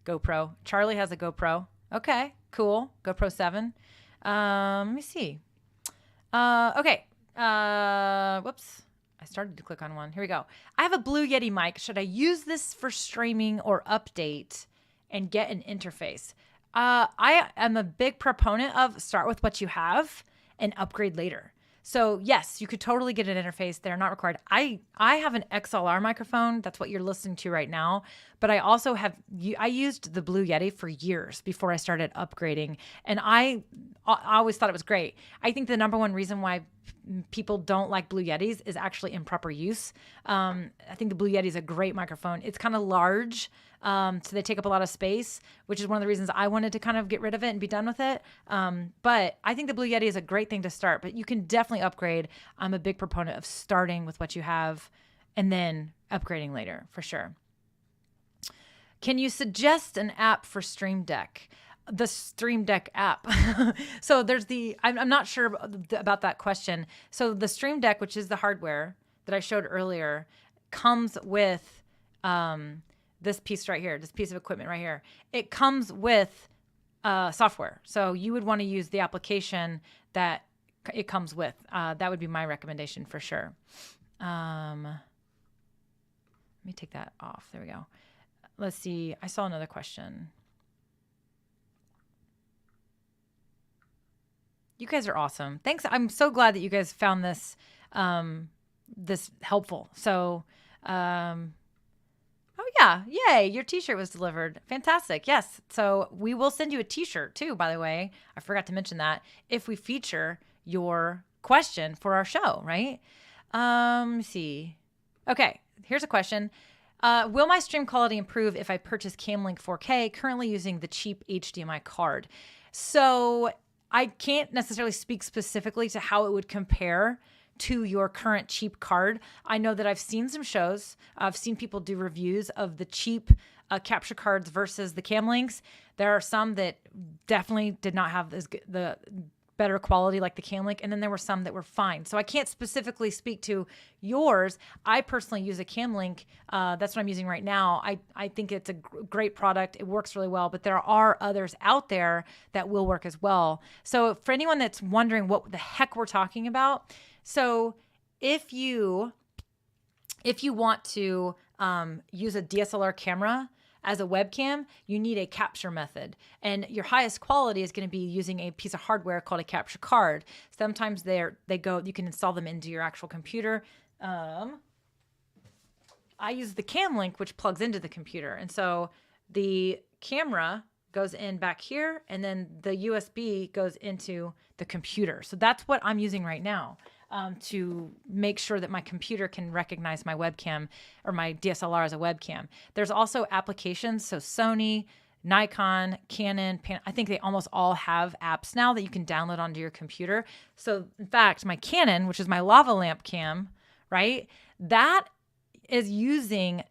GoPro. Charlie has a GoPro. Okay, cool. GoPro 7. Let me see. Okay. Whoops. I started to click on one. Here we go. I have a Blue Yeti mic. Should I use this for streaming or update and get an interface? I am a big proponent of start with what you have and upgrade later. So yes, you could totally get an interface. They're not required. I have an XLR microphone. That's what you're listening to right now. But I also I used the Blue Yeti for years before I started upgrading. And I always thought it was great. I think the number one reason why people don't like Blue Yetis is actually improper use. I think the Blue Yeti is a great microphone. It's kind of large, so they take up a lot of space, which is one of the reasons I wanted to kind of get rid of it and be done with it. But I think the Blue Yeti is a great thing to start, but you can definitely upgrade. I'm a big proponent of starting with what you have and then upgrading later, for sure. Can you suggest an app for Stream Deck? The Stream Deck app. So there's I'm not sure about that question. So the Stream Deck, which is the hardware that I showed earlier, comes with this piece right here, this piece of equipment right here. It comes with software. So you would want to use the application that it comes with. That would be my recommendation for sure. Let me take that off. There we go. Let's see. I saw another question. You guys are awesome. Thanks. I'm so glad that you guys found this this helpful. So, oh yeah, yay! Your T-shirt was delivered. Fantastic. Yes. So we will send you a T-shirt too. By the way, I forgot to mention that if we feature your question for our show, right? Let me see. Okay, here's a question. Will my stream quality improve if I purchase Camlink 4K? Currently using the cheap HDMI card. So I can't necessarily speak specifically to how it would compare to your current cheap card. I know that I've seen some shows. I've seen people do reviews of the cheap capture cards versus the Camlinks. There are some that definitely did not have the better quality like the Camlink, and then there were some that were fine. So I can't specifically speak to yours. I personally use a Camlink. That's what I'm using right now. I think it's a great product. It works really well, but there are others out there that will work as well. So for anyone that's wondering what the heck we're talking about, so if you want to use a DSLR camera as a webcam, you need a capture method. And your highest quality is going to be using a piece of hardware called a capture card. Sometimes you can install them into your actual computer. I use the Camlink, which plugs into the computer. And so the camera goes in back here, and then the USB goes into the computer. So that's what I'm using right now. To make sure that my computer can recognize my webcam or my DSLR as a webcam. There's also applications, so Sony, Nikon, Canon, I think they almost all have apps now that you can download onto your computer. So in fact, my Canon, which is my lava lamp cam, right, that is using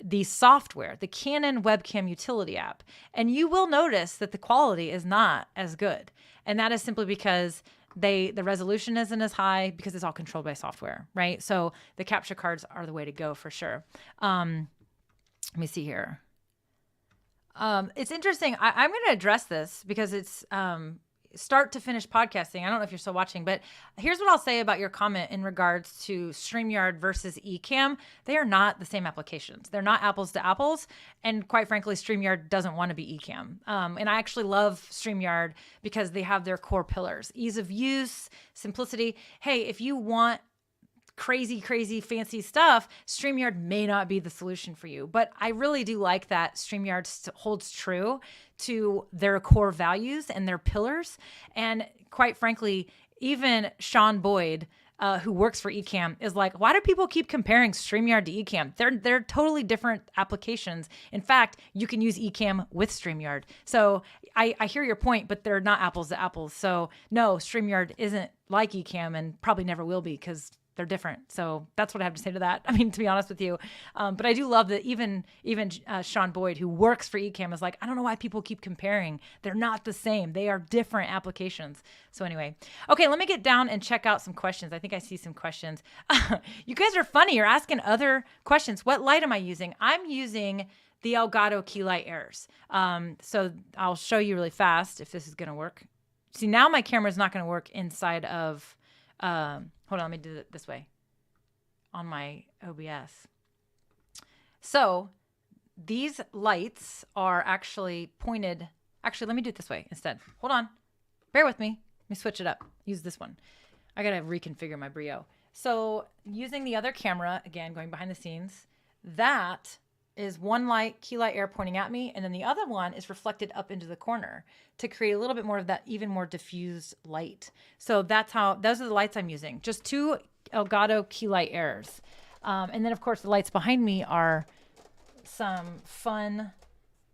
the software, the Canon webcam utility app. And you will notice that the quality is not as good. And that is simply because the resolution isn't as high because it's all controlled by software, right? So the capture cards are the way to go for sure. Let me see here. It's interesting. I'm going to address this because it's start to finish podcasting. I don't know if you're still watching, but here's what I'll say about your comment in regards to StreamYard versus Ecamm. They are not the same applications. They're not apples to apples. And quite frankly, StreamYard doesn't want to be Ecamm. And I actually love StreamYard because they have their core pillars: ease of use, simplicity. Hey, if you want crazy fancy stuff, StreamYard may not be the solution for you. But I really do like that StreamYard holds true to their core values and their pillars. And quite frankly, even Sean Boyd, who works for Ecamm, is like, why do people keep comparing StreamYard to Ecamm? They're totally different applications. In fact, you can use Ecamm with StreamYard. So I hear your point, but they're not apples to apples. So no, StreamYard isn't like Ecamm and probably never will be because they're different. So that's what I have to say to that. I mean, to be honest with you. But I do love that even Sean Boyd, who works for Ecamm, is like, I don't know why people keep comparing. They're not the same. They are different applications. So anyway, okay, let me get down and check out some questions. I think I see some questions. You guys are funny. You're asking other questions. What light am I using? I'm using the Elgato Key Light Airs. So I'll show you really fast if this is going to work. See, now my camera is not going to work inside of... hold on, let me do it this way on my OBS. So these lights are actually pointed. Actually, let me do it this way instead. Hold on. Bear with me. Let me switch it up. Use this one. I got to reconfigure my Brio. So using the other camera, again, going behind the scenes, that is one light, key light air pointing at me, and then the other one is reflected up into the corner to create a little bit more of that even more diffused light. So those are the lights I'm using. Just 2 Elgato key light airs. And then of course the lights behind me are some fun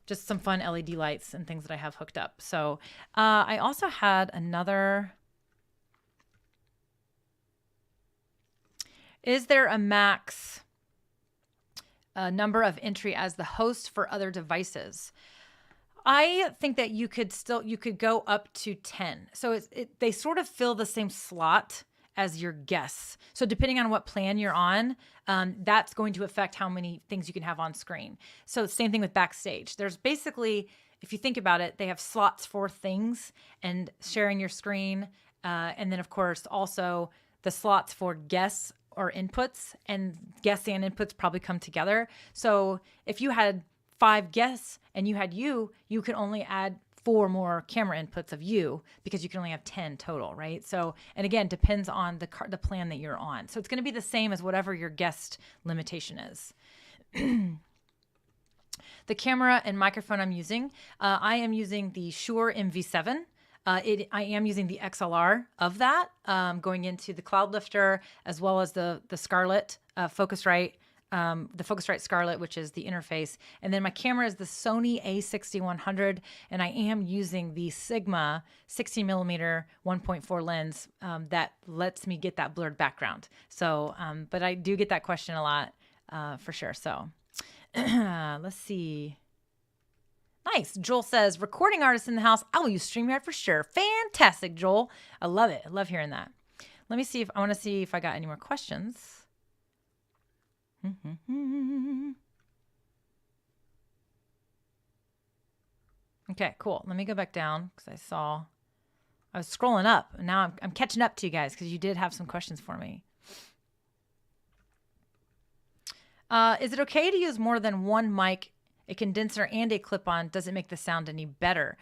LED lights and things that I have hooked up. So I also had another, is there a max number of entry as the host for other devices? I think that you could go up to 10. So they sort of fill the same slot as your guests. So depending on what plan you're on, that's going to affect how many things you can have on screen. So same thing with backstage. There's basically, if you think about it, they have slots for things and sharing your screen. And then of course, also the slots for guests or inputs, and guests and inputs probably come together. So if you had 5 guests and you had you could only add 4 more camera inputs of you because you can only have 10 total, right? So, and again, depends on the plan that you're on. So it's going to be the same as whatever your guest limitation is. The camera and microphone I'm using, I am using the Shure MV7. I am using the XLR of that, going into the Cloud Lifter, as well as the Scarlett Focusrite, the Focusrite Scarlett, which is the interface. And then my camera is the Sony a6100, and I am using the Sigma 16mm 1.4 lens that lets me get that blurred background. So, but I do get that question a lot for sure. So let's see. Nice. Joel says, recording artist in the house. I will use StreamYard for sure. Fantastic, Joel. I love it. I love hearing that. Let me see if I want to see if I got any more questions. Okay, cool. Let me go back down because I was scrolling up, and now I'm catching up to you guys because you did have some questions for me. Is it okay to use more than one mic, a condenser, and a clip-on? Does it make the sound any better?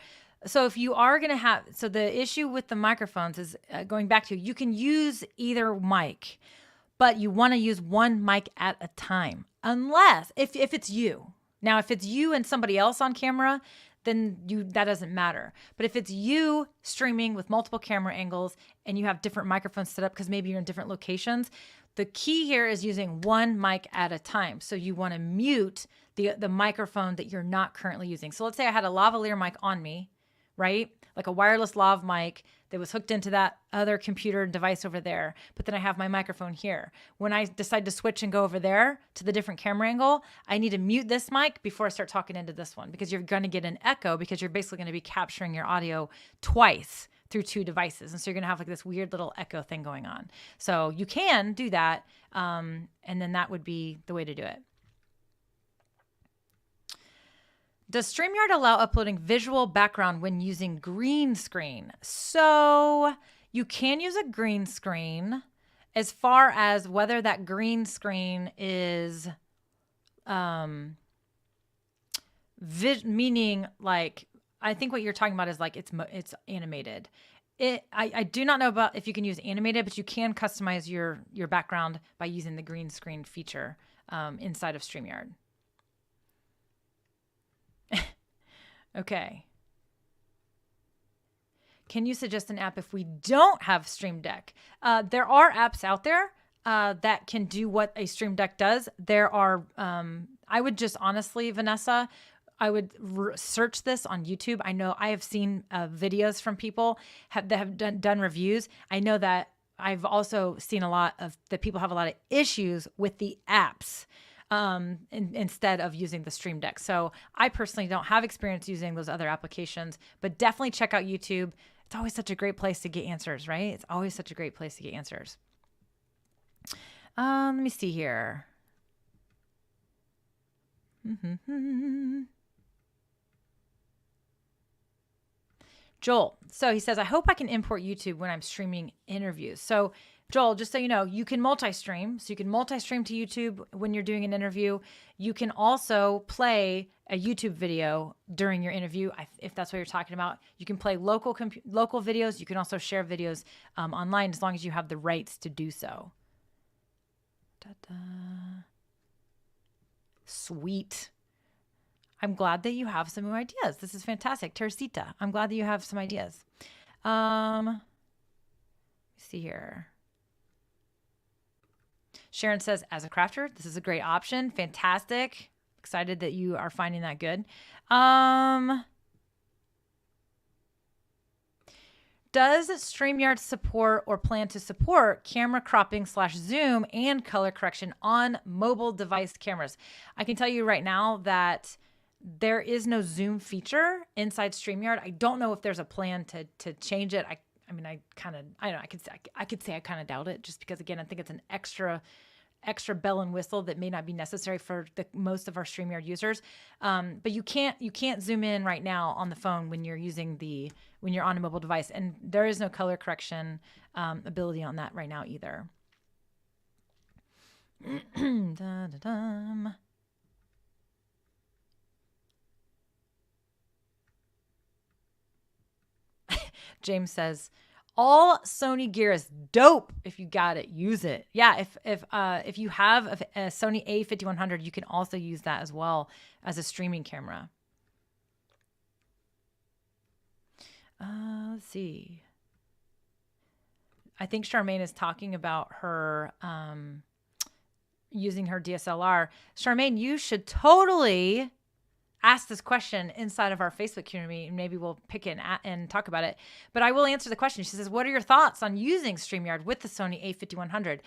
So if you are going to have, so the issue with the microphones is going back to, you can use either mic, but you want to use one mic at a time, unless if it's you. Now, if it's you and somebody else on camera, then that doesn't matter. But if it's you streaming with multiple camera angles and you have different microphones set up because maybe you're in different locations, the key here is using one mic at a time. So you want to mute the microphone that you're not currently using. So let's say I had a lavalier mic on me, right? Like a wireless lav mic that was hooked into that other computer device over there. But then I have my microphone here. When I decide to switch and go over there to the different camera angle, I need to mute this mic before I start talking into this one, because you're going to get an echo, because you're basically going to be capturing your audio twice through 2 devices. And so you're going to have like this weird little echo thing going on. So you can do that. And then that would be the way to do it. Does StreamYard allow uploading visual background when using green screen? So you can use a green screen, as far as whether that green screen is, meaning like, I think what you're talking about is like it's animated. I do not know about if you can use animated, but you can customize your background by using the green screen feature inside of StreamYard. Okay. Can you suggest an app if we don't have Stream Deck? There are apps out there that can do what a Stream Deck does. There are, I would just honestly, Vanessa, I would search this on YouTube. I know I have seen videos from people that have done reviews. I know that I've also seen that people have a lot of issues with the apps. Instead of using the Stream Deck. So I personally don't have experience using those other applications, but definitely check out YouTube. It's always such a great place to get answers, right? It's always such a great place to get answers. Let me see here. Joel, so he says, I hope I can import YouTube when I'm streaming interviews. So Joel, just so you know, you can multi-stream. So you can multi-stream to YouTube when you're doing an interview. You can also play a YouTube video during your interview, if that's what you're talking about. You can play local videos. You can also share videos online, as long as you have the rights to do so. Sweet. I'm glad that you have some new ideas. This is fantastic. Teresita, I'm glad that you have some ideas. Let's see here. Sharon says, as a crafter, this is a great option. Fantastic. Excited that you are finding that good. Does StreamYard support or plan to support camera cropping / zoom and color correction on mobile device cameras? I can tell you right now that there is no zoom feature inside StreamYard. I don't know if there's a plan to change it. I don't know. I could say I kind of doubt it, just because, again, I think it's an extra bell and whistle that may not be necessary for most of our StreamYard users. But you can't zoom in right now on the phone when you're on a mobile device, and there is no color correction ability on that right now either. James says, all Sony gear is dope. If you got it, use it. Yeah, if you have a Sony A5100, you can also use that as well as a streaming camera. Let's see. I think Charmaine is talking about her using her DSLR. Charmaine, you should totally ask this question inside of our Facebook community, and maybe we'll pick it and talk about it. But I will answer the question. She says, what are your thoughts on using StreamYard with the Sony A5100?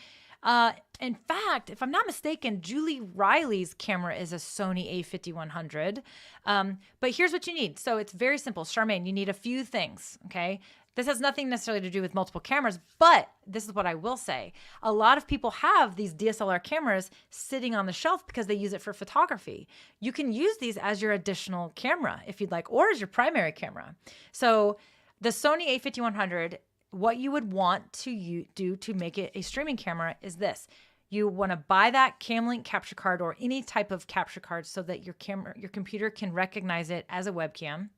In fact, if I'm not mistaken, Julie Riley's camera is a Sony A5100. But here's what you need. So it's very simple. Charmaine, you need a few things, okay? This has nothing necessarily to do with multiple cameras, but this is what I will say. A lot of people have these DSLR cameras sitting on the shelf because they use it for photography. You can use these as your additional camera if you'd like, or as your primary camera. So the Sony A5100, what you would want to do to make it a streaming camera is this. You want to buy that Camlink capture card or any type of capture card so that your computer can recognize it as a webcam.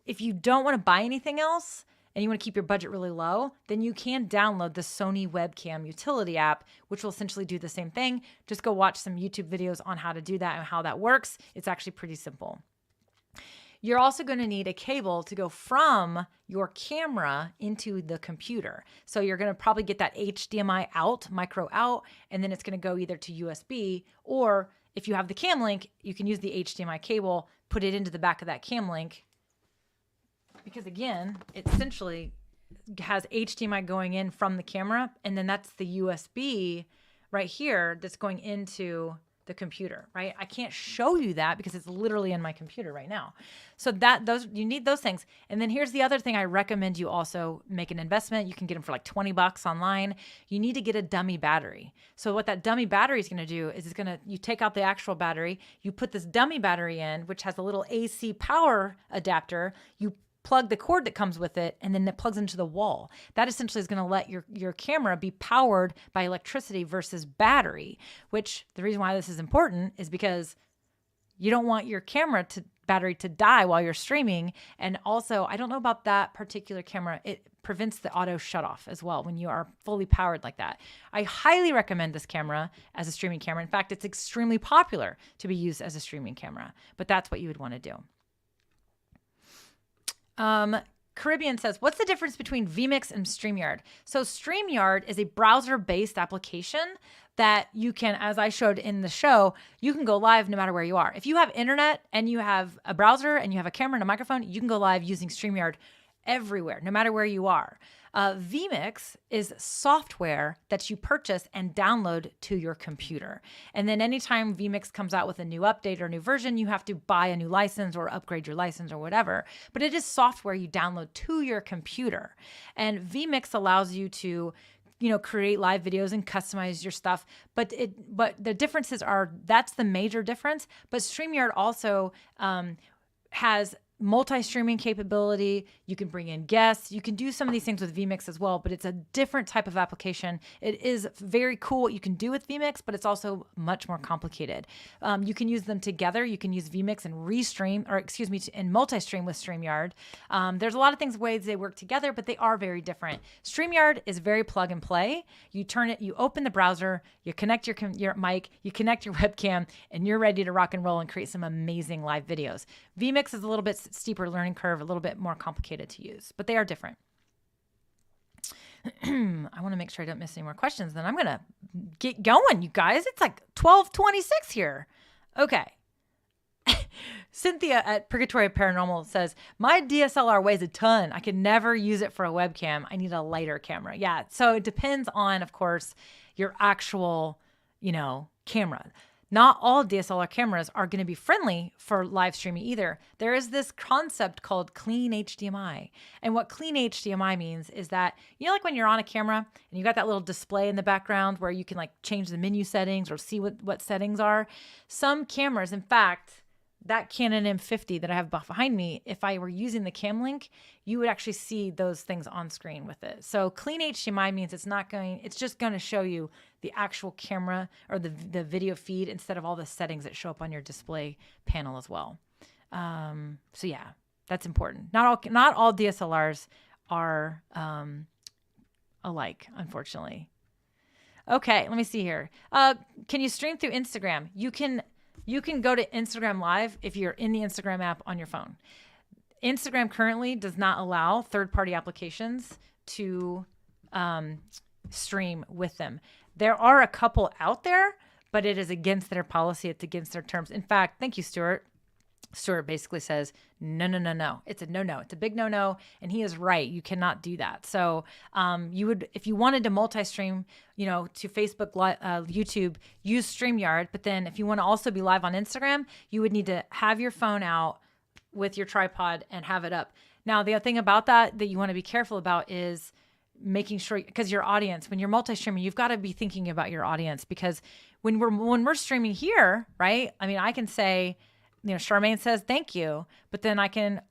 If you don't want to buy anything else, and you want to keep your budget really low, then you can download the Sony Webcam utility app, which will essentially do the same thing. Just go watch some YouTube videos on how to do that and how that works. It's actually pretty simple. You're also going to need a cable to go from your camera into the computer. So you're going to probably get that HDMI out, micro out, and then it's going to go either to USB, or if you have the Camlink, you can use the HDMI cable, put it into the back of that Camlink, because again, it essentially has HDMI going in from the camera, and then that's the USB right here that's going into the computer, right? I can't show you that because it's literally in my computer right now. So you need those things. And then here's the other thing I recommend you also make an investment. You can get them for like $20 online. You need to get a dummy battery. So what that dummy battery is going to do is you take out the actual battery, you put this dummy battery in, which has a little AC power adapter. You plug the cord that comes with it, and then it plugs into the wall. That essentially is going to let your camera be powered by electricity versus battery, which the reason why this is important is because you don't want your battery to die while you're streaming. And also, I don't know about that particular camera. It prevents the auto shut off as well when you are fully powered like that. I highly recommend this camera as a streaming camera. In fact, it's extremely popular to be used as a streaming camera, but that's what you would want to do. Caribbean says, what's the difference between Vmix and StreamYard? So StreamYard is a browser-based application that you can, as I showed in the show, you can go live no matter where you are. If you have internet and you have a browser and you have a camera and a microphone, you can go live using StreamYard everywhere, no matter where you are. Vmix is software that you purchase and download to your computer. And then anytime Vmix comes out with a new update or new version, you have to buy a new license or upgrade your license or whatever. But it is software you download to your computer. And Vmix allows you to create live videos and customize your stuff. But the differences are, that's the major difference. But StreamYard also has multi-streaming capability. You can bring in guests. You can do some of these things with Vmix as well, but it's a different type of application. It is very cool what you can do with Vmix, but it's also much more complicated. You can use them together. You can use Vmix and and multi-stream with StreamYard. There's a lot of ways they work together, but they are very different. StreamYard is very plug and play. You turn it, you open the browser, you connect your mic, you connect your webcam, and you're ready to rock and roll and create some amazing live videos. Vmix is a little bit steeper learning curve, a little bit more complicated to use, but they are different. I want to make sure I don't miss any more questions. Then I'm going to get going, you guys. It's like 12:26 here. Okay. Cynthia at Purgatory Paranormal says, my DSLR weighs a ton. I could never use it for a webcam. I need a lighter camera. Yeah. So it depends on, of course, your actual, camera. Not all DSLR cameras are going to be friendly for live streaming either. There is this concept called clean HDMI. And what clean HDMI means is that, like when you're on a camera and you got that little display in the background where you can like change the menu settings or see what settings are. Some cameras, in fact, that Canon M50 that I have behind me, if I were using the cam link, you would actually see those things on screen with it. So clean HDMI means it's just going to show you the actual camera or the video feed instead of all the settings that show up on your display panel as well. So yeah, that's important. Not all DSLRs are alike, unfortunately. Okay, let me see here. Can you stream through Instagram? You can go to Instagram Live if you're in the Instagram app on your phone. Instagram currently does not allow third-party applications to stream with them. There are a couple out there, but it is against their policy. It's against their terms. In fact, thank you, Stuart. Stuart basically says, no. It's a no. It's a big no. And he is right. You cannot do that. So if you wanted to multi-stream, to Facebook, YouTube, use StreamYard. But then if you want to also be live on Instagram, you would need to have your phone out with your tripod and have it up. Now, the thing about that you want to be careful about is making sure, because your audience, when you're multi-streaming, you've got to be thinking about your audience, because when we're streaming here, right? I mean, I can say, Charmaine says, thank you. But then I can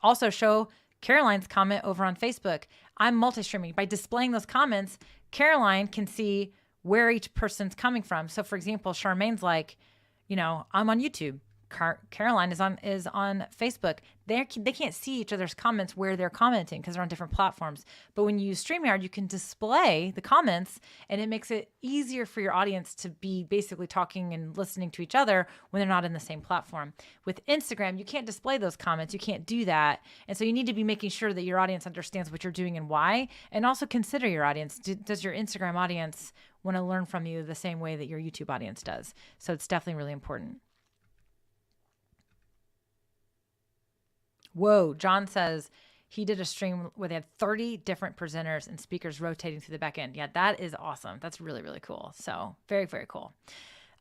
also show Caroline's comment over on Facebook. I'm multi-streaming. By displaying those comments, Caroline can see where each person's coming from. So for example, Charmaine's like, I'm on YouTube. Caroline is on Facebook. They can't see each other's comments where they're commenting because they're on different platforms. But when you use StreamYard, you can display the comments, and it makes it easier for your audience to be basically talking and listening to each other when they're not in the same platform. With Instagram, you can't display those comments. You can't do that. And so you need to be making sure that your audience understands what you're doing and why, and also consider your audience. Does your Instagram audience want to learn from you the same way that your YouTube audience does? So it's definitely really important. Whoa, John says he did a stream where they had 30 different presenters and speakers rotating through the back end. Yeah, that is awesome. That's really, really cool. So very, very cool.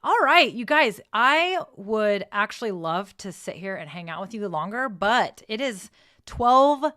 All right, you guys, I would actually love to sit here and hang out with you longer, but it is 12:30.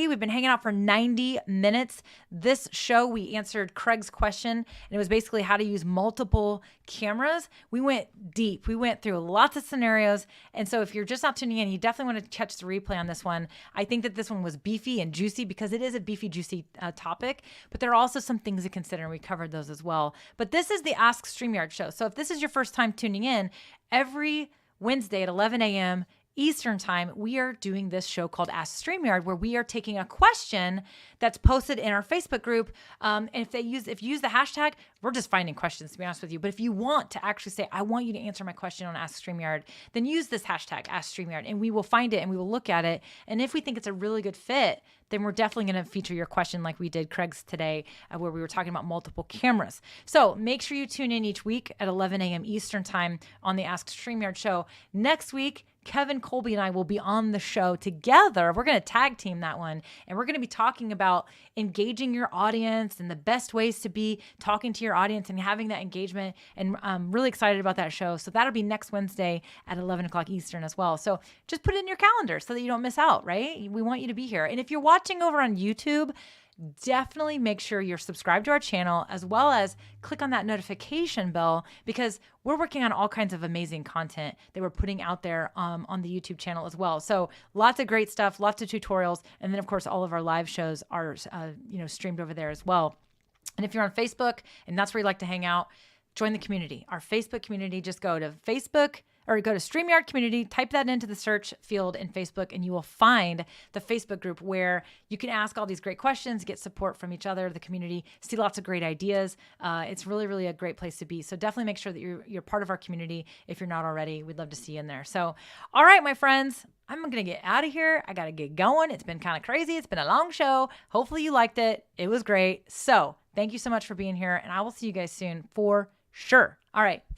We've been hanging out for 90 minutes. This show, we answered Craig's question, and it was basically how to use multiple cameras. We went deep. We went through lots of scenarios. And so if you're just not tuning in, you definitely want to catch the replay on this one. I think that this one was beefy and juicy because it is a beefy, juicy topic, but there are also some things to consider, and we covered those as well. But this is the Ask StreamYard show. So if this is your first time tuning in, every Wednesday at 11 a.m. Eastern time, we are doing this show called Ask StreamYard, where we are taking a question that's posted in our Facebook group. And if you use the hashtag, we're just finding questions, to be honest with you. But if you want to actually say, I want you to answer my question on Ask StreamYard, then use this hashtag, Ask StreamYard, and we will find it and we will look at it. And if we think it's a really good fit, then we're definitely going to feature your question like we did Craig's today, where we were talking about multiple cameras. So make sure you tune in each week at 11 a.m. Eastern time on the Ask StreamYard show. Next week, Kevin Colby and I will be on the show together. We're going to tag team that one, and we're going to be talking about engaging your audience and the best ways to be talking to your audience and having that engagement. And I'm really excited about that show. So that'll be next Wednesday at 11 o'clock Eastern as well. So just put it in your calendar so that you don't miss out, right? We want you to be here. And if you're watching over on YouTube, definitely make sure you're subscribed to our channel, as well as click on that notification bell, because we're working on all kinds of amazing content that we're putting out there on the YouTube channel as well. So lots of great stuff, lots of tutorials. And then of course, all of our live shows are, streamed over there as well. And if you're on Facebook and that's where you like to hang out, join the community, our Facebook community. Just go to Facebook or go to StreamYard community, type that into the search field in Facebook, and you will find the Facebook group where you can ask all these great questions, get support from each other, the community, see lots of great ideas. It's really, really a great place to be. So definitely make sure that you're part of our community. If you're not already, we'd love to see you in there. So, all right, my friends, I'm going to get out of here. I got to get going. It's been kind of crazy. It's been a long show. Hopefully you liked it. It was great. So thank you so much for being here, and I will see you guys soon for sure. All right.